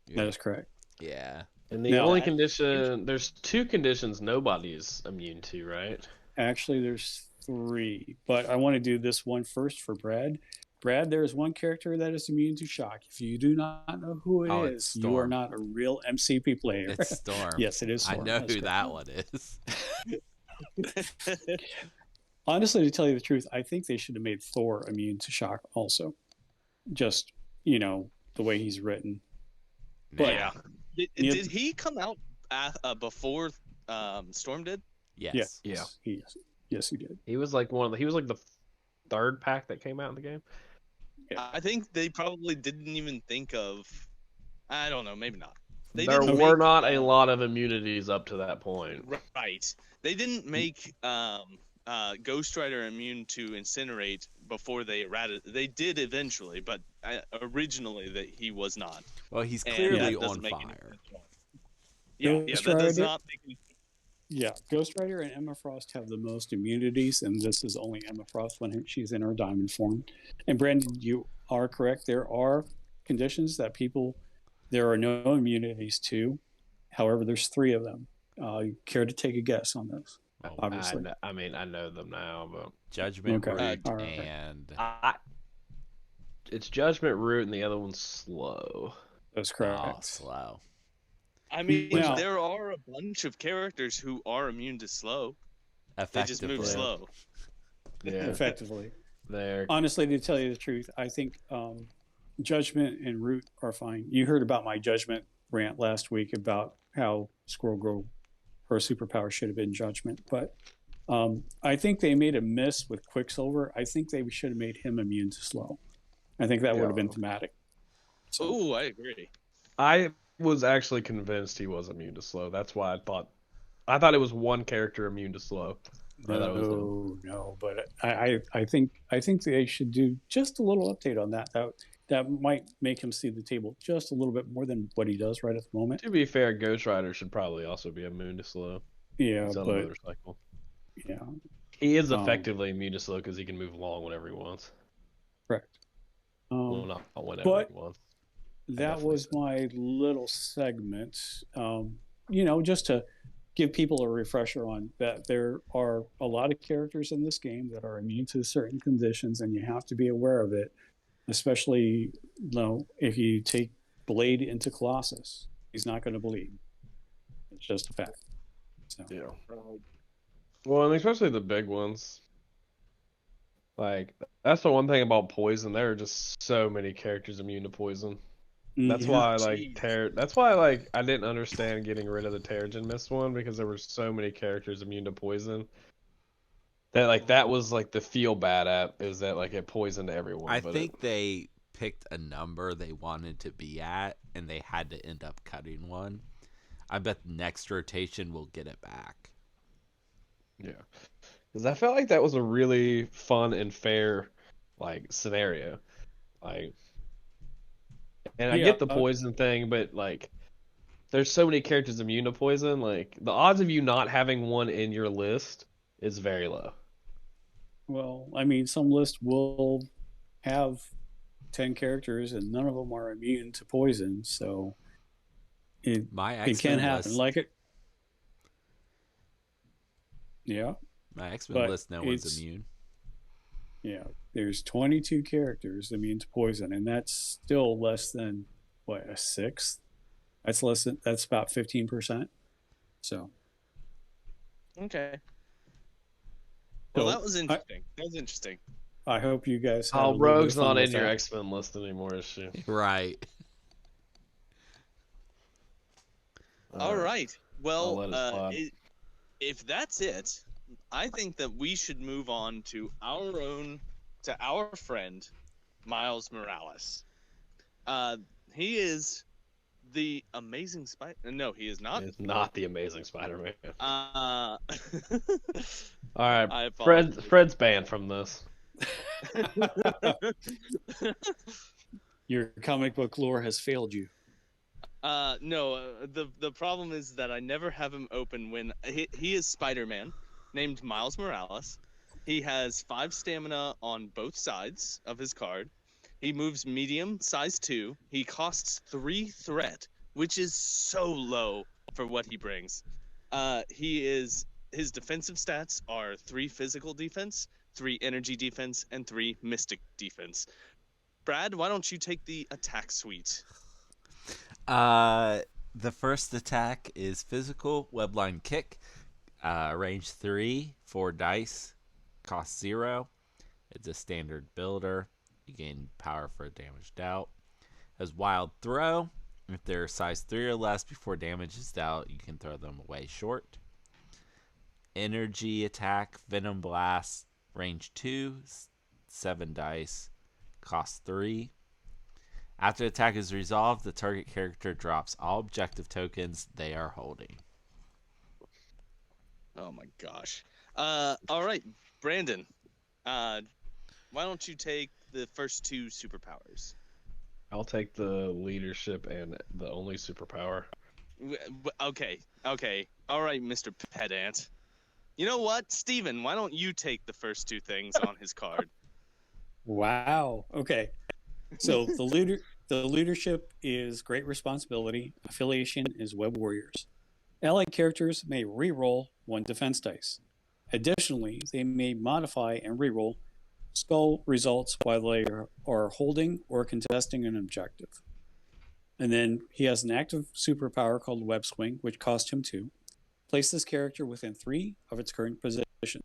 That is correct. Yeah. And the No, only I- condition, there's 2 conditions nobody is immune to, right? Actually, there's 3, but I want to do this one first for Brad. Brad, there is one character that is immune to shock. If you do not know who it Oh, is, it's you are Storm. not a real MCP player. It's Storm. Yes, it is. I Storm. know That's who correct. that one is. Honestly, to tell you the truth, I think they should have made Thor immune to shock also. Just, the way he's written. But- Yeah. Did he come out before Storm did? Yes. Yeah. Yes, he did. He was like the 3rd pack that came out in the game. I think they probably didn't even think of. I don't know. Maybe not. They There didn't were make, not a lot of immunities up to that point. Right. They didn't make Ghost Rider immune to incinerate before they eradicated. They did eventually, but originally that he was not. Well, he's And clearly that doesn't on make any fire. sense. Yeah, Ghost that does Rider? not make any sense. Yeah, Ghost Rider and Emma Frost have the most immunities, and this is only Emma Frost when she's in her diamond form. And Brandon, you are correct. There are conditions that there are no immunities to. However, there's 3 of them. You care to take a guess on those? Oh, Obviously. I know them now, but Judgment Okay. Root All right. and it's Judgment Root and the other one's Slow. That's correct. oh, slow. I mean, Now- there are a bunch of characters who are immune to slow. They just move Effectively. slow. Yeah, Effectively. they're Honestly, to tell you the truth, I think Judgment and Root are fine. You heard about my Judgment rant last week about how Squirrel Girl, her superpower should have been Judgment. But I think they made a miss with Quicksilver. I think they should have made him immune to slow. I think that would have been thematic. So, Oh, I agree. I was actually convinced he was immune to slow. That's why I thought it was one character immune to slow. I thought it was him. no, but I think they should do just a little update on that. That might make him see the table just a little bit more than what he does right at the moment. To be fair, Ghost Rider should probably also be immune to slow. Yeah, He's on a but motorcycle. yeah, He is effectively immune to slow because he can move along whenever he wants. correct. Well, not whenever but- he wants. That definitely was so. my little segment. Just to give people a refresher on that there are a lot of characters in this game that are immune to certain conditions, and you have to be aware of it, especially if you take Blade into Colossus. He's not going to bleed. It's just a fact. So, Yeah. Well, and especially the big ones. Like, that's the one thing about poison. There are just so many characters immune to poison. That's yeah. why, Jeez. that's why, I didn't understand getting rid of the Terrigen Mist one because there were so many characters immune to poison. That was, the feel bad app is that, it poisoned everyone. I but think they picked a number they wanted to be at, and they had to end up cutting one. I bet the next rotation will get it back. Yeah. Because I felt like that was a really fun and fair, scenario. And I Yeah, get the poison thing, but, there's so many characters immune to poison. The odds of you not having one in your list is very low. Well, I mean, some lists will have 10 characters, and none of them are immune to poison. So My it X-Men can happen. list, Yeah. my X-Men but list, no one's it's- immune. Yeah, there's 22 characters immune to poison, and that's still less than what, a sixth. That's less than, that's about 15%. So Okay. Well, So, that was interesting. That was interesting. I hope you guys had a Oh, little bit of Rogue's fun not with in your that. X-Men list anymore, is she? Right. All right. I'll Well, let it slide. if that's it, I think that we should move on to our friend, Miles Morales. He is the amazing Spider. No, he is not. It's not the Amazing Spider-Man. Uh, All right, I apologize. Fred's banned from this. Your comic book lore has failed you. No. The problem is that I never have him open when he is Spider-Man, named Miles Morales. He has 5 stamina on both sides of his card. He moves medium, size 2. He costs 3 threat, which is so low for what he brings. His defensive stats are 3 physical defense, 3 energy defense, and 3 mystic defense. Brad, why don't you take the attack suite? The first attack is physical webline kick, range 3, 4 dice, cost 0. It's a standard builder. You gain power for a damage dealt. Has wild throw. If they're size 3 or less before damage is dealt, you can throw them away short. Energy attack, venom blast, range 2, 7 dice, cost 3. After the attack is resolved, the target character drops all objective tokens they are holding. Oh my gosh. All right, Brandon. Why don't you take the first 2 superpowers? I'll take the leadership and the only superpower. Okay. All right, Mr. Pedant. You know what, Steven, why don't you take the first 2 things on his card? Wow. Okay. So the leadership is great responsibility. Affiliation is web warriors. Allied characters may re-roll 1 defense dice. Additionally, they may modify and re-roll skull results while they are holding or contesting an objective. And then he has an active superpower called Web Swing, which cost him 2. Place this character within 3 of its current position.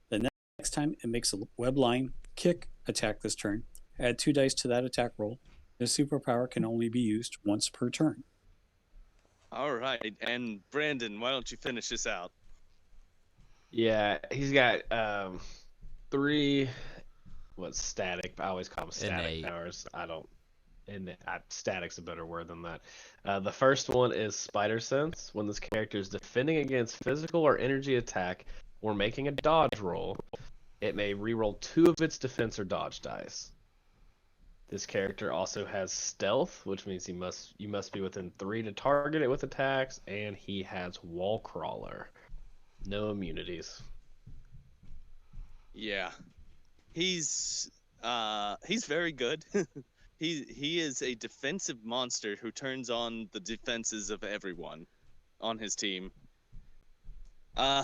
The next time it makes a web line kick attack this turn, add 2 dice to that attack roll. This superpower can only be used once per turn. All right, and Brandon, why don't you finish this out? Yeah, he's got 3 static. I always call them static Innate. powers. Static's a better word than that. The first one is Spider Sense. When this character is defending against physical or energy attack or making a dodge roll, it may reroll 2 of its defense or dodge dice. This character also has Stealth, which means you must be within 3 to target it with attacks, and he has Wall Crawler. No immunities. Yeah. He's very good. He is a defensive monster who turns on the defenses of everyone on his team. Who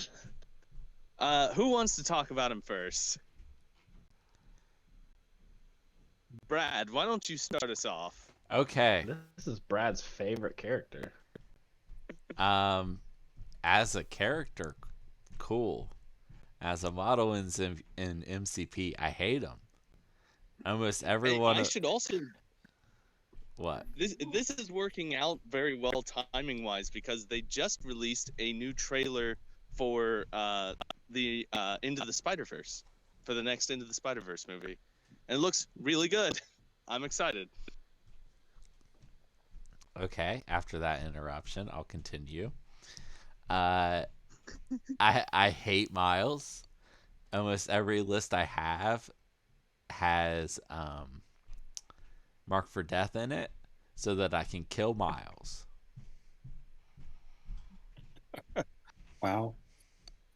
wants to talk about him first? Brad, why don't you start us off? Okay. This is Brad's favorite character. As a character, cool. As a model in MCP, I hate him. Almost everyone. I should also. What? This is working out very well timing wise because they just released a new trailer for the Into the Spider-Verse, for the next Into the Spider-Verse movie, and it looks really good. I'm excited. Okay. After that interruption, I'll continue. I hate Miles. Almost every list I have has Mark for Death in it so that I can kill Miles. Wow.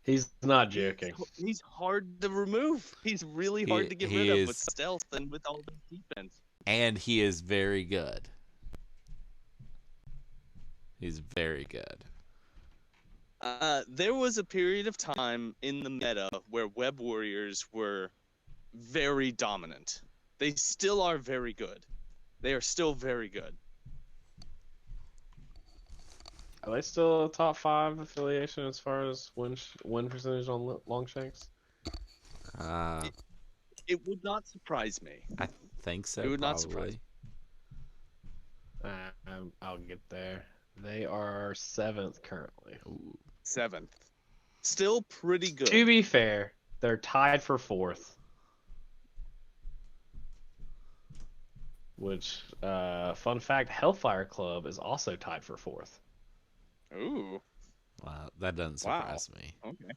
He's not joking. He's hard to remove. He's really hard to get rid of with stealth and with all the defense. And he is very good. He's very good. There was a period of time in the meta where web warriors were very dominant. They still are very good. They are still very good. Are they still a top 5 affiliation as far as win percentage on Longshanks? Uh, It would not surprise me. I think It so, would not surprise probably. I'll get there. They are 7th currently. Ooh. 7th. Still pretty good. To be fair, they're tied for 4th. Which, fun fact, Hellfire Club is also tied for 4th. Ooh. Wow, that doesn't surprise me. Okay.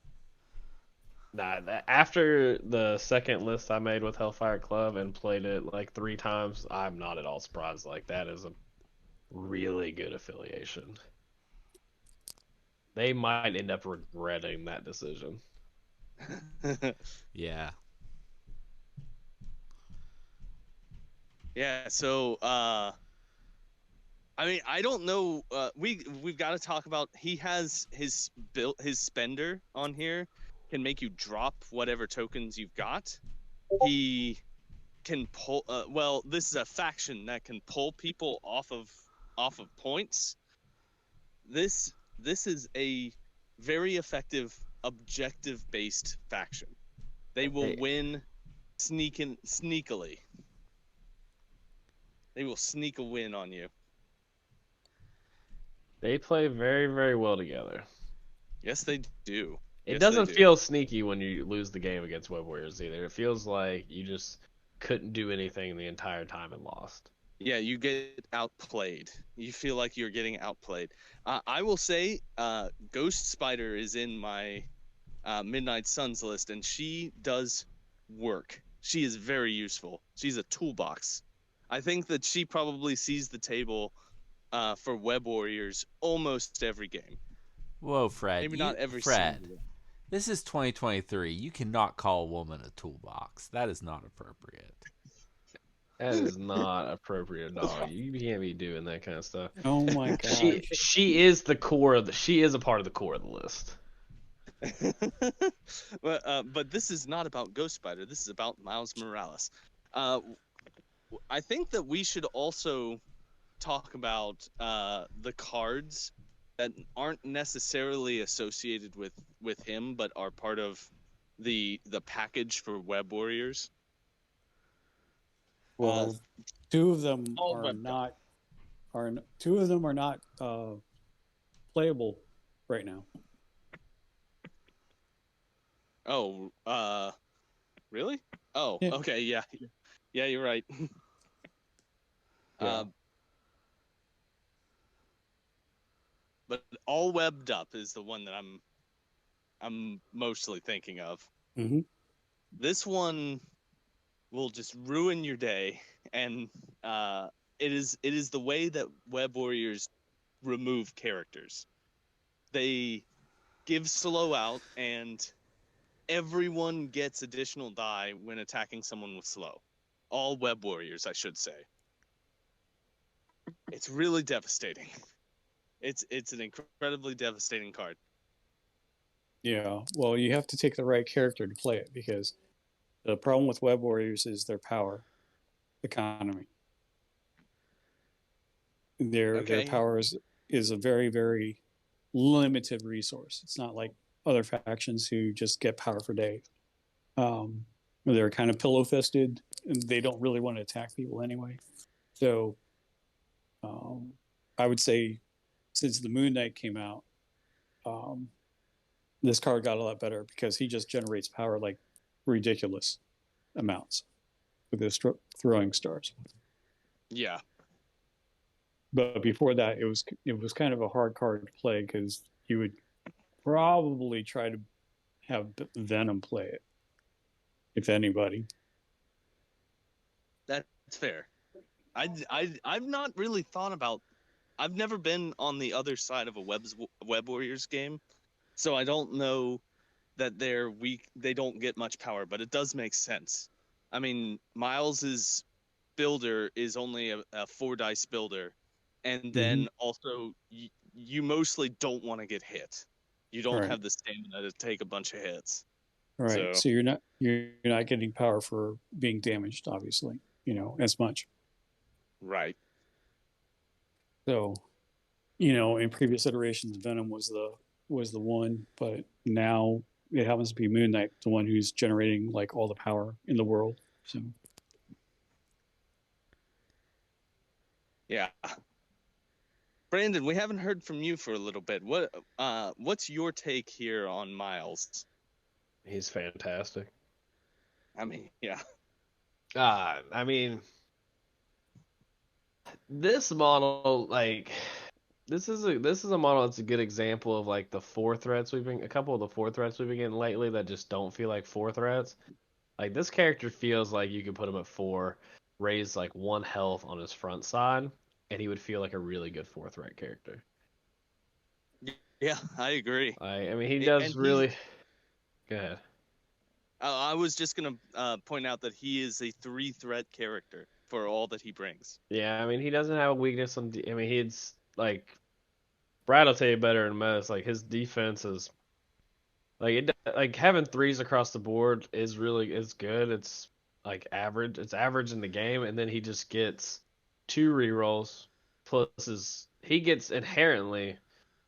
Nah, after the second list I made with Hellfire Club and played it like 3 times, I'm not at all surprised. Like, that is a really good affiliation. They might end up regretting that decision. Yeah. Yeah, so I mean, I don't know. We've got to talk about. He has his spender on here can make you drop whatever tokens you've got. He can pull. Well, this is a faction that can pull people off of points. This is a very effective objective based faction. They will win sneakily. They will sneak a win on you. They play very, very well together. Yes, they do. It doesn't feel sneaky when you lose the game against Web Warriors either. It feels like you just couldn't do anything the entire time and lost. Yeah, you get outplayed. You feel like you're getting outplayed. I will say, Ghost Spider is in my Midnight Suns list, and she does work. She is very useful. She's a toolbox. I think that she probably sees the table for Web Warriors almost every game. Whoa, Fred. Maybe not every Fred, single game. this is 2023. You cannot call a woman a toolbox. That is not appropriate. That is not appropriate at all. You can't be doing that kind of stuff. Oh my gosh. She is the core of she is a part of the core of the list. But this is not about Ghost Spider. This is about Miles Morales. I think that we should also talk about the cards that aren't necessarily associated with him, but are part of the package for Web Warriors. Well, two of them all are web not two of them are not playable right now. Oh, really? Oh, Yeah. okay, yeah, you're right. Yeah. But all webbed up is the one that I'm mostly thinking of. Mm-hmm. This one will just ruin your day, and it is the way that Web Warriors remove characters. They give slow out, and everyone gets additional die when attacking someone with slow. All Web Warriors, I should say. It's really devastating. It's an incredibly devastating card. Yeah. Well, you have to take the right character to play it, because the problem with Web Warriors is their power economy. Their power is a very, very limited resource. It's not like other factions who just get power for days. They're kind of pillow fisted, and they don't really want to attack people anyway. So I would say, since the Moon Knight came out, this card got a lot better, because he just generates power like ridiculous amounts with his throwing stars. Yeah. But before that, it was kind of a hard card to play, because you would probably try to have Venom play it, if anybody. That's fair. I've not really thought about. I've never been on the other side of a Web Warriors game, so I don't know that they're weak. They don't get much power, but it does make sense. I mean, Miles's builder is only a 4-dice builder, and then also you mostly don't want to get hit. You don't have the stamina to take a bunch of hits. Right. So you're not getting power for being damaged, obviously, as much. Right. So in previous iterations, Venom was the one, but now it happens to be Moon Knight, the one who's generating like all the power in the world. So Yeah. Brandon, we haven't heard from you for a little bit. What's your take here on Miles? He's fantastic. I mean, yeah. I mean, this model, like, this is a model that's a good example of like a couple of the 4 threats we've been getting lately that just don't feel like 4 threats. Like this character feels like you could put him at 4, raise like 1 health on his front side, and he would feel like a really good 4 threat character. Yeah, I agree. I mean, he And does really. Go ahead. I was just gonna point out that he is a 3-threat character for all that he brings. Yeah, I mean, he doesn't have a weakness on. I mean, he's like Brad will tell you better than most. Like his defense is like having threes across the board is good. It's like average. It's average in the game, and then he just gets 2 rerolls plus he gets inherently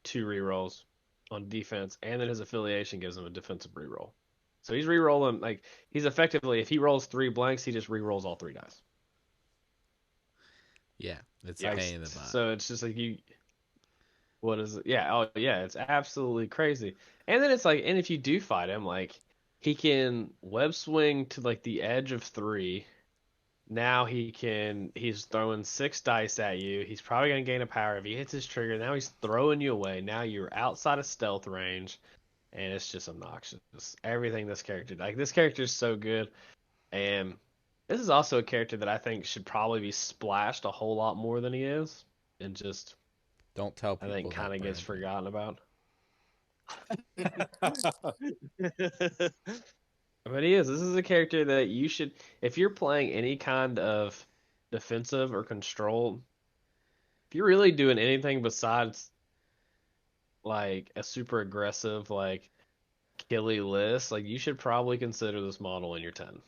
2 rerolls on defense, and then his affiliation gives him a defensive reroll. So he's rerolling like he's effectively if he rolls 3 blanks, he just rerolls all 3 dice. Yeah, it's Yeah. a pain in the butt. So it's just like what is it? Yeah, oh yeah, it's absolutely crazy. And then it's like, and if you do fight him, like he can web swing to like the edge of 3. Now he's throwing 6 dice at you. He's probably gonna gain a power if he hits his trigger. Now he's throwing you away. Now you're outside of stealth range, and it's just obnoxious. Everything this character is so good, and this is also a character that I think should probably be splashed a whole lot more than he is, and just Don't tell I people think kind of gets forgotten about. But he is. This is a character that you should, if you're playing any kind of defensive or control, if you're really doing anything besides like a super aggressive like killy list, like you should probably consider this model in your 10.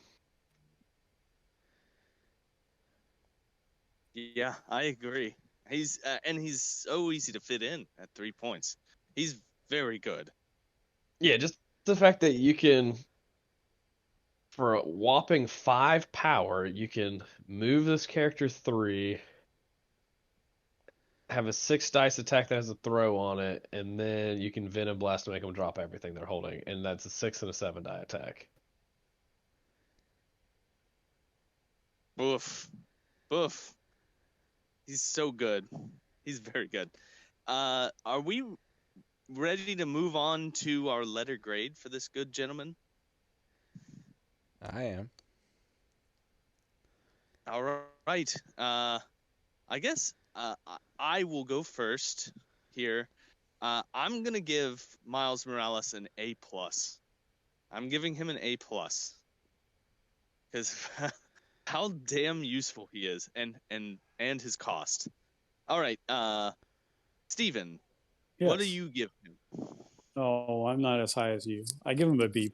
Yeah, I agree. He's so easy to fit in at 3 points. He's very good. Yeah, just the fact that you can, for a whopping 5 power, you can move this character 3, have a 6 dice attack that has a throw on it, and then you can Venom Blast to make them drop everything they're holding, and that's a 6 and a 7 die attack. Oof. Oof. He's so good. He's very good. Are we ready to move on to our letter grade for this good gentleman? I am. All right. I guess I will go first here. I'm gonna give Miles Morales an A+. I'm giving him an A+. Because how damn useful he is, and his cost. All right, Steven, yes. what do you give him? Oh, I'm not as high as you. I give him a B+.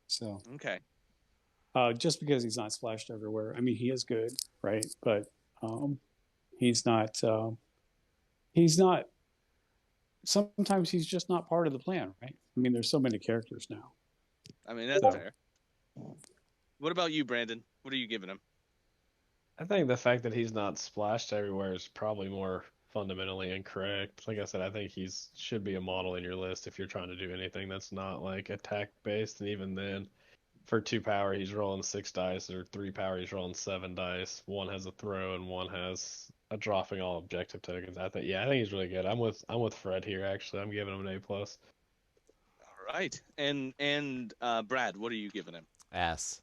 So Okay. just because he's not splashed everywhere. I mean, he is good, right? But he's not. He's not. Sometimes he's just not part of the plan, right? I mean, there's so many characters now. I mean, that's fair. What about you, Brandon? What are you giving him? I think the fact that he's not splashed everywhere is probably more fundamentally incorrect. Like I said, I think he's should be a model in your list if you're trying to do anything that's not like attack based, and even then, for 2 power he's rolling 6 dice, or 3 power he's rolling 7 dice. One has a throw and one has a dropping all objective tokens. I think he's really good. I'm with Fred here actually. I'm giving him an A+. All right, and Brad, what are you giving him? S.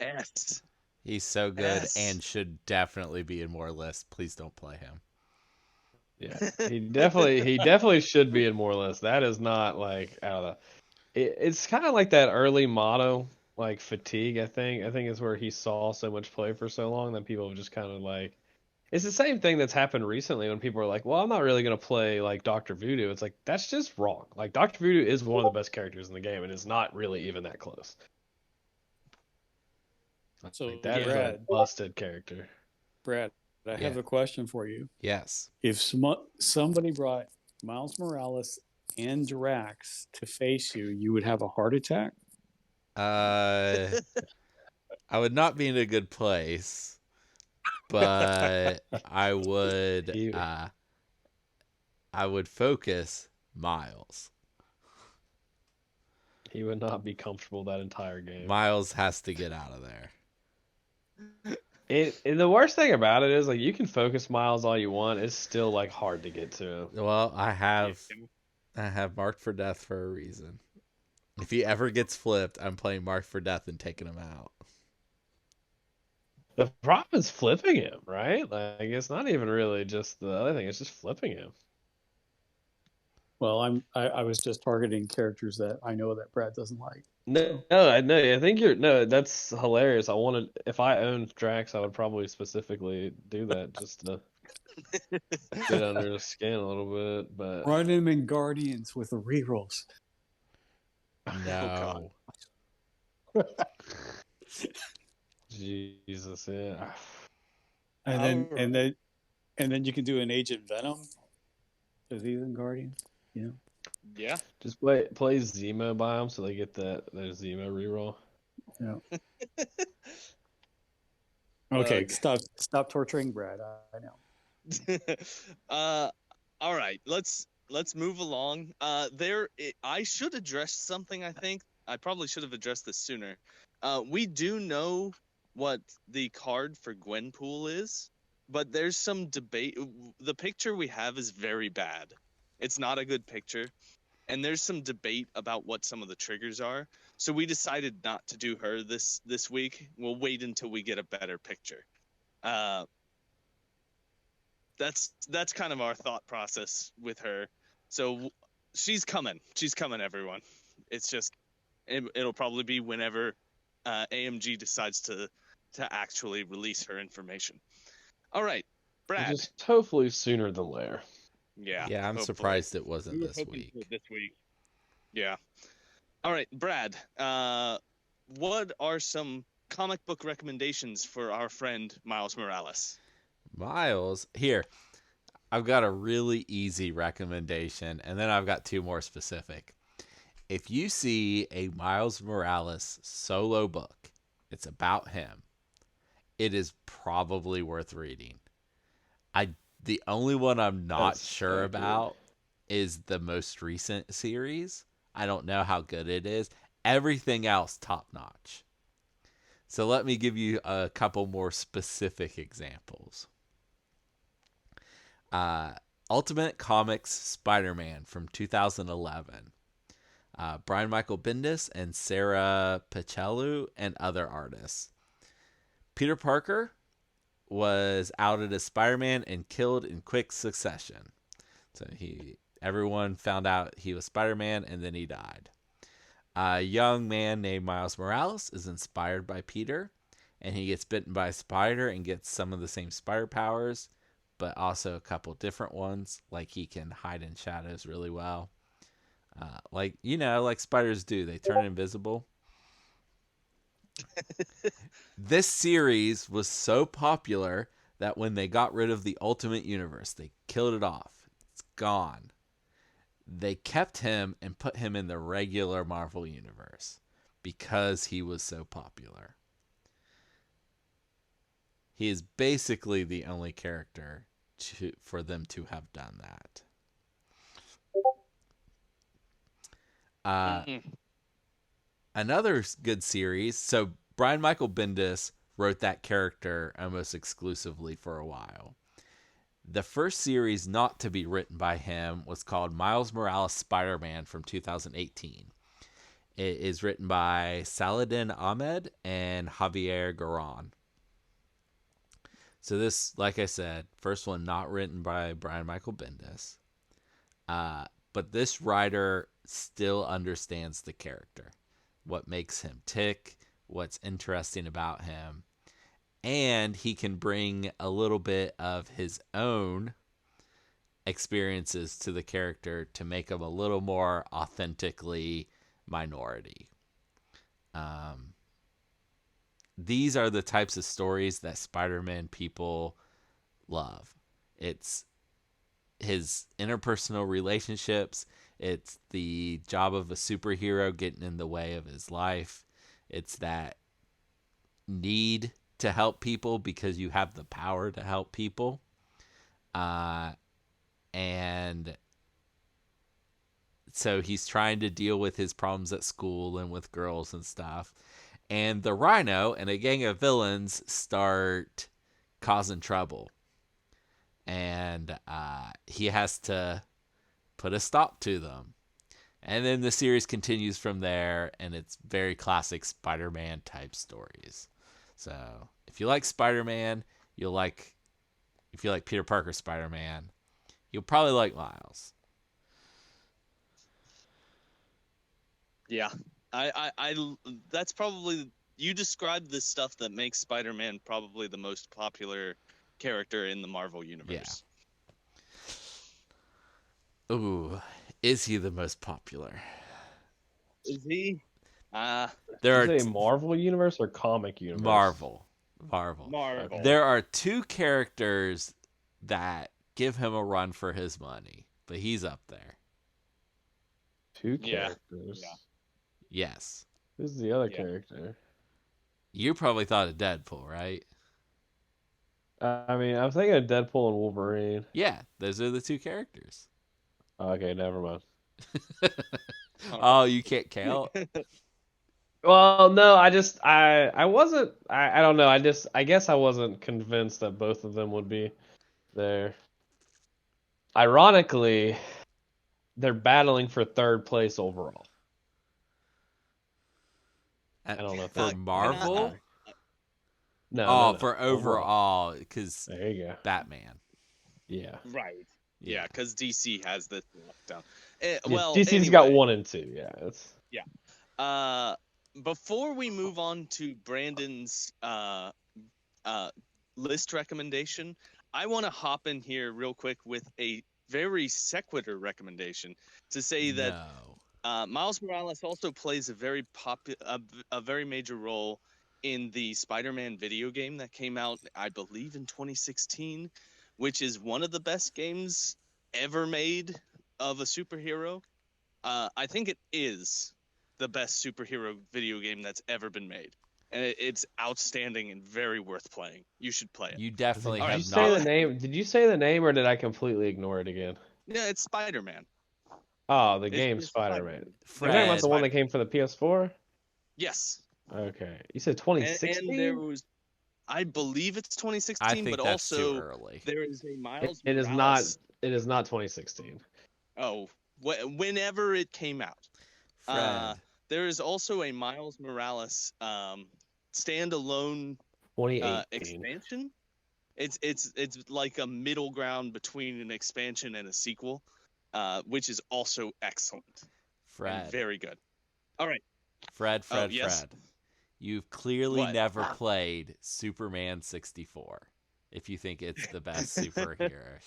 S. He's so good S. and should definitely be in more lists. Please don't play him. Yeah, he definitely should be in more lists. That is not like out of the. It's kind of like that early motto, like fatigue. I think is where he saw so much play for so long that people have just kind of like. It's the same thing that's happened recently when people are like, "Well, I'm not really gonna play like Doctor Voodoo." It's like that's just wrong. Like Doctor Voodoo is one of the best characters in the game, and it's not really even that close. So Like, that is Brad, a busted character. Brad, I Yeah. have a question for you. Yes. If somebody brought Miles Morales and Drax to face you, you would have a heart attack? I would not be in a good place, but I would He, I would focus Miles. he would not be comfortable that entire game. Miles has to get out of there. And the worst thing about it is, like, you can focus Miles all you want. It's still, like, hard to get to him. Well, I have Marked for Death for a reason. If he ever gets flipped, I'm playing Marked for Death and taking him out. The problem is flipping him, right? Like, it's not even really just the other thing. It's just flipping him. Well, I was just targeting characters that I know that Brad doesn't like. No, I know. I think that's hilarious. If I owned Drax, I would probably specifically do that just to get under the skin a little bit. But Run him in Guardians with the rerolls. No. Jesus, yeah. And then you can do an Agent Venom. Is he in Guardians? Yeah. Yeah. Just play Zemo by them so they get their Zemo reroll. Yeah. Okay, stop torturing Brad. I know. All right, let's move along. I should address something. I think I probably should have addressed this sooner. We do know what the card for Gwenpool is, but there's some debate. The picture we have is very bad. It's not a good picture, and there's some debate about what some of the triggers are. So we decided not to do her this week. We'll wait until we get a better picture. That's kind of our thought process with her. So she's coming, everyone. It's just it'll probably be whenever AMG decides to actually release her information. All right, Brad. Just hopefully sooner than later. Yeah. Yeah, I'm hopefully. surprised it wasn't We were this hoping week. for this week. Yeah. All right, Brad. What are some comic book recommendations for our friend Miles Morales? Miles, here. I've got a really easy recommendation, and then I've got two more specific. If you see a Miles Morales solo book, it's about him. It is probably worth reading. The only one I'm not sure about is the most recent series. I don't know how good it is. Everything else, top notch. So let me give you a couple more specific examples. Ultimate Comics Spider-Man from 2011. Brian Michael Bendis and Sara Pichelli and other artists. Peter Parker was outed as Spider-Man and killed in quick succession. So everyone found out he was Spider-Man and then he died. A young man named Miles Morales is inspired by Peter, and he gets bitten by a spider and gets some of the same spider powers, but also a couple different ones, like he can hide in shadows really well. Like spiders do, they turn invisible. This series was so popular that when they got rid of the Ultimate Universe, they killed it off. It's gone. They kept him and put him in the regular Marvel Universe because he was so popular. He is basically the only character for them to have done that. Another good series. So Brian Michael Bendis wrote that character almost exclusively for a while. The first series not to be written by him was called Miles Morales Spider-Man from 2018. It is written by Saladin Ahmed and Javier Garron. So this, like I said, first one not written by Brian Michael Bendis. But this writer still understands the character. What makes him tick, what's interesting about him. And he can bring a little bit of his own experiences to the character to make him a little more authentically minority. These are the types of stories that Spider-Man people love. It's his interpersonal relationships. It's the job of a superhero getting in the way of his life. It's that need to help people because you have the power to help people. And so he's trying to deal with his problems at school and with girls and stuff. And the Rhino and a gang of villains start causing trouble. And he has to put a stop to them. And then the series continues from there, and it's very classic Spider-Man type stories. So if you like Spider-Man, you'll like, if you like Peter Parker Spider-Man, you'll probably like Miles. Yeah, that's probably, you described the stuff that makes Spider-Man probably the most popular character in the Marvel universe. Yeah. Ooh, is he the most popular? Is he? There Did are you say Marvel universe or comic universe? Marvel. Marvel. There are two characters that give him a run for his money, but he's up there. Two Yeah. characters. Yeah. Yes. Who's the other Yeah. character? You probably thought of Deadpool, right? I mean, I was thinking of Deadpool and Wolverine. Yeah, those are the two characters. Okay, never mind. Oh, you can't count? Well, no, I wasn't, I don't know. I guess I wasn't convinced that both of them would be there. Ironically, they're battling for third place overall. I don't know if For that's Marvel? No. For overall, because There you go. Batman. Yeah. Right. Yeah, because DC has this lockdown. Yeah, Well, DC's anyway, got 1 and 2. Yeah, it's before we move on to Brandon's list recommendation, I want to hop in here real quick with a very sequitur recommendation to say that Miles Morales also plays a very a very major role in the Spider-Man video game that came out, I believe, in 2016, which is one of the best games ever made of a superhero. I think it is the best superhero video game that's ever been made, and it's outstanding and very worth playing. You should play it. You definitely Did have you say not. the name? Did you say the name or did I completely ignore it again? Yeah, it's Spider-Man. Oh, the It's game just Spider-Man. You're Fred. talking about the one that came for the PS4? Yes. Okay. You said And 2016? there was, I believe it's 2016, I think but that's too also early. there is a Miles It is not. Morales. It is not 2016. Oh, whenever it came out. Fred. There is also a Miles Morales standalone 2018. expansion. It's like a middle ground between an expansion and a sequel, which is also excellent and Fred. very good. All right. Fred. Yes? You've clearly What? never played Superman 64 if you think it's the best superhero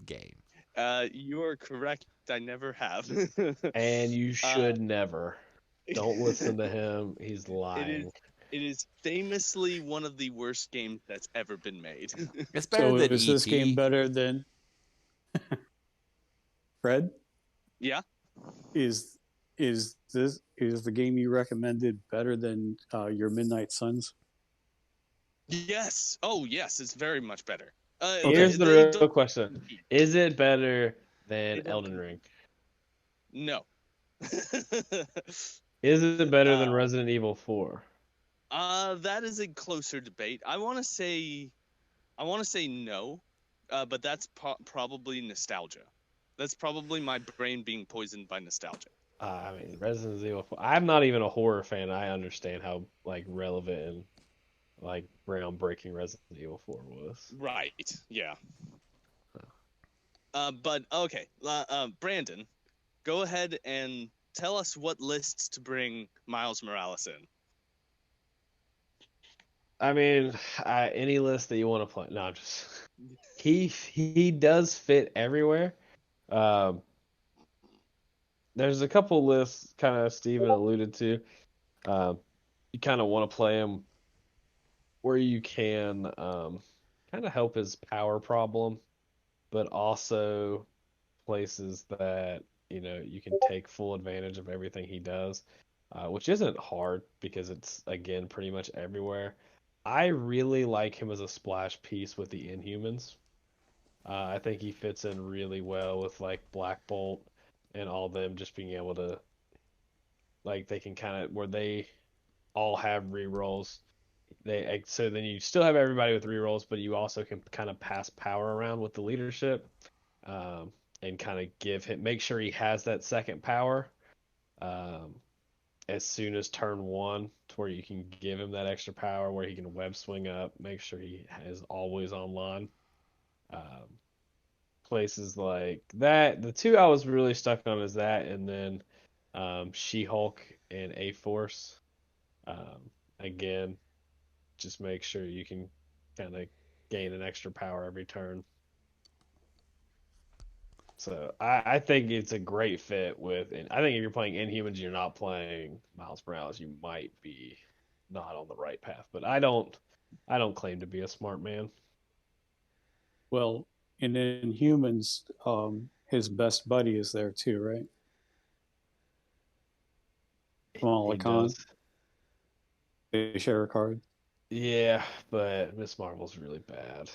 game. You are correct. I never have. And you should never. Don't listen to him. He's lying. It is famously one of the worst games that's ever been made. It's better So than is this game E.T. better than Fred? Yeah. Is the game you recommended better than your Midnight Suns? Yes. Oh, yes. It's very much better. Here's the they real don't question: compete. Is it better than They don't Elden Ring? No. Is it better than Resident Evil 4? That is a closer debate. I want to say no, but that's probably nostalgia. That's probably my brain being poisoned by nostalgia. I mean, Resident Evil 4. I'm not even a horror fan. I understand how like relevant and like groundbreaking Resident Evil 4 was. Right. Yeah. But okay, Brandon, go ahead and tell us what lists to bring Miles Morales in. I mean, any list that you want to play. No, I'm just he does fit everywhere. There's a couple lists, kind of Steven alluded to. You kind of want to play them where you can kind of help his power problem, but also places that you can take full advantage of everything he does, which isn't hard because it's again pretty much everywhere. I really like him as a splash piece with the Inhumans. I think he fits in really well with like Black Bolt and all them just being able to like they can kind of where they all have rerolls. So then you still have everybody with rerolls, but you also can kind of pass power around with the leadership, um, and kind of make sure he has that second power, um, as soon as turn one, to where you can give him that extra power where he can web swing up, make sure he is always online. Um, Places like that. The two I was really stuck on is that, and then She-Hulk and A-Force. Again, just make sure you can kind of gain an extra power every turn. So I think it's a great fit with, and I think if you're playing Inhumans, and you're not playing Miles Morales, you might be not on the right path. But I don't claim to be a smart man. Well, and in humans, his best buddy is there too, right? Kamala He Khan. does. They share a card. Yeah, but Miss Marvel's really bad.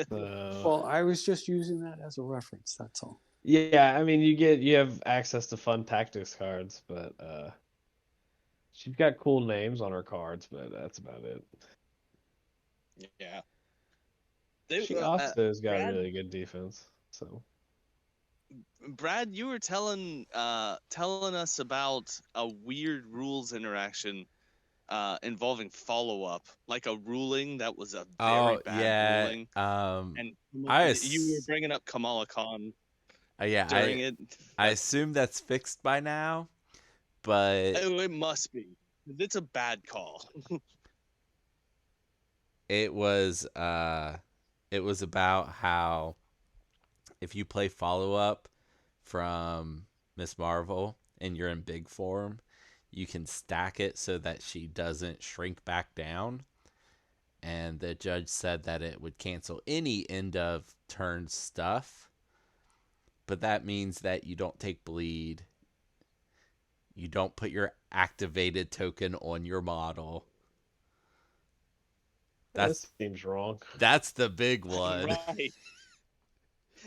So Well, I was just using that as a reference. That's all. yeah, I mean you have access to fun tactics cards, but she's got cool names on her cards, but that's about it. Yeah. They, She also has got Brad, really good defense. So Brad, you were telling us about a weird rules interaction involving follow up, like a ruling that was a very Oh bad yeah. ruling, and I you were bringing up Kamala Khan yeah, during it. I assume that's fixed by now, but Oh, it must be. It's a bad call. it was uh it was about how if you play follow up from Miss Marvel and you're in big form, you can stack it so that she doesn't shrink back down. And the judge said that it would cancel any end of turn stuff, but that means that you don't take bleed. You don't put your activated token on your model. that That's seems wrong. that's the big one. Right.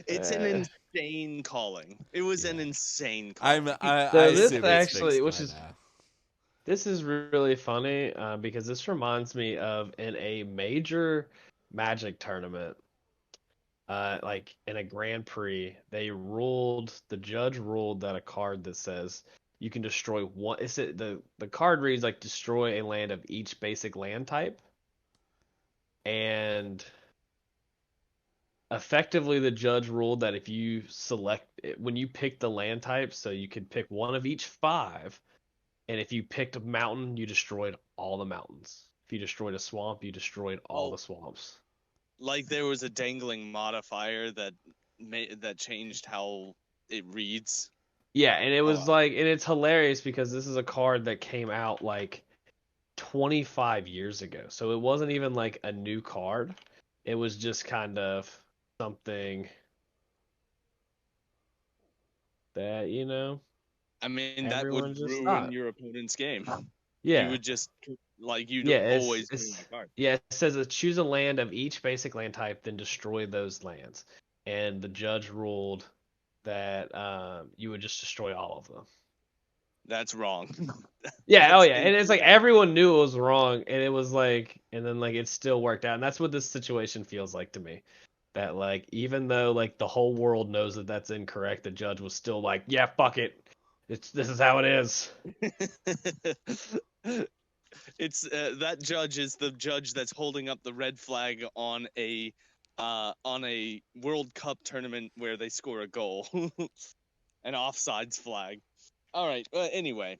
It's an Uh, insane calling. It was an Yeah. insane I'm calling. I so this assume it's actually, fixed which by is now. this is really funny, because this reminds me of in a major Magic tournament, like in a Grand Prix, the judge ruled that a card that says you can destroy one, the card reads like destroy a land of each basic land type, and effectively the judge ruled that if you when you pick the land type, so you could pick one of each five, and if you picked a mountain, you destroyed all the mountains. If you destroyed a swamp, you destroyed all Oh, the swamps. like there was a dangling modifier that changed how it reads. Yeah, and it was Oh, like, and it's hilarious because this is a card that came out like 25 years ago. So it wasn't even like a new card. It was just kind of something that, I mean, that would everyone just ruin thought. your opponent's game. You Yeah. would just like you'd Yeah, always win that card. yeah, it says choose a land of each basic land type, then destroy those lands. And the judge ruled that you would just destroy all of them. That's wrong. Yeah, oh That's yeah, and it's like incorrect. everyone knew it was wrong, and it was like, and then like it still worked out, and that's what this situation feels like to me. That like even though like the whole world knows that that's incorrect, the judge was still like, yeah, fuck it, this is how it is. It's that judge is the judge that's holding up the red flag on a World Cup tournament where they score a goal, an offsides flag. All right. Anyway,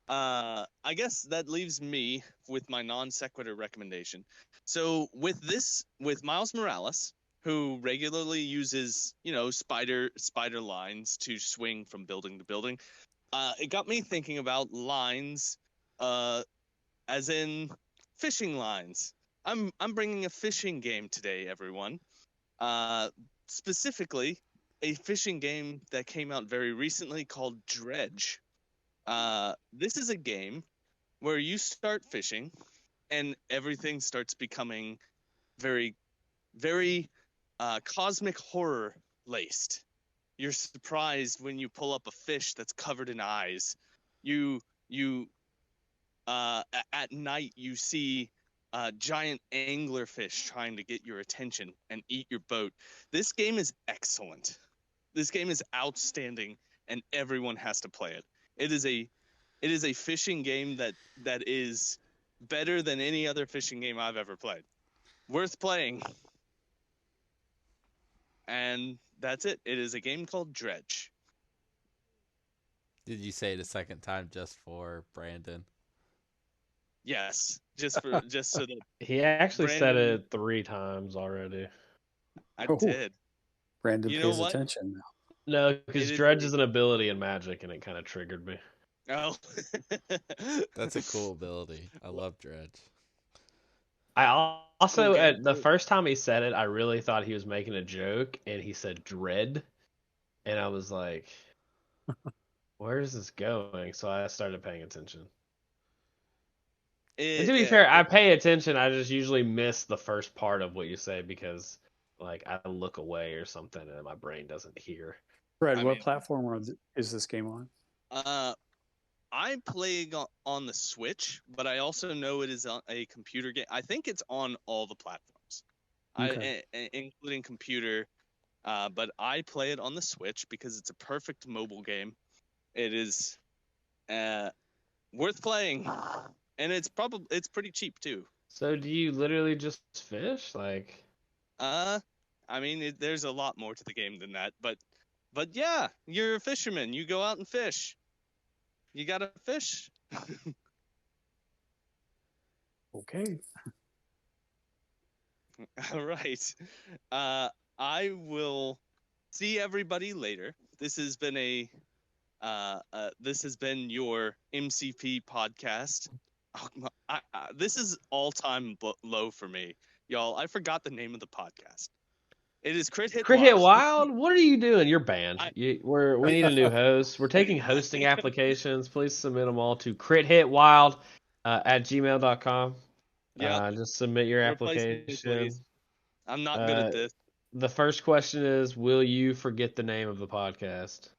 I guess that leaves me with my non sequitur recommendation. So with Miles Morales, who regularly uses spider lines to swing from building to building, it got me thinking about lines, as in fishing lines. I'm bringing a fishing game today, everyone. Specifically, a fishing game that came out very recently called Dredge. This is a game where you start fishing, and everything starts becoming very, very cosmic horror laced. You're surprised when you pull up a fish that's covered in eyes. You at night you see giant anglerfish trying to get your attention and eat your boat. This game is excellent. This game is outstanding, and everyone has to play it. It is a fishing game that is better than any other fishing game I've ever played. Worth playing. And that's it. It is a game called Dredge. Did you say it a second time just for Brandon? Yes, just so that He actually said Brandon- it 3 times already. I Oh. did. Brandon You know pays what? attention now. No, because It is Dredge a- is an ability in Magic, and it kind of triggered me. Oh. That's a cool ability. I love Dredge. I also, Okay. at the first time he said it, I really thought he was making a joke, and he said dread, and I was like, where is this going? So I started paying attention. And to be fair, I pay attention. I just usually miss the first part of what you say because, like, I look away or something, and my brain doesn't hear. Fred, I what mean- platform is this game on? I'm playing on the Switch, but I also know it is on a computer game. I think it's on all the platforms, Okay. including computer. But I play it on the Switch because it's a perfect mobile game. It is worth playing, and it's pretty cheap too. So do you literally just fish? Like, I mean, there's a lot more to the game than that, but yeah, you're a fisherman. You go out and fish. You gotta fish. Okay. All right. I will see everybody later. This has been this has been your MCP podcast. This is all-time low for me, y'all. I forgot the name of the podcast. It is Crit Hit Crit Hit Wild. Wild? What are you doing? You're banned. We need a new host. We're taking I- hosting applications. Please submit them all to crithitwild at gmail.com. Yeah, Just submit your replace me, application. please. I'm not good at this. The first question is, will you forget the name of the podcast?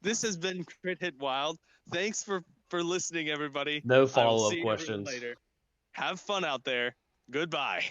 This has been Crit Hit Wild. Thanks for listening, everybody. No I will follow-up see everyone questions. later. Have fun out there. Goodbye.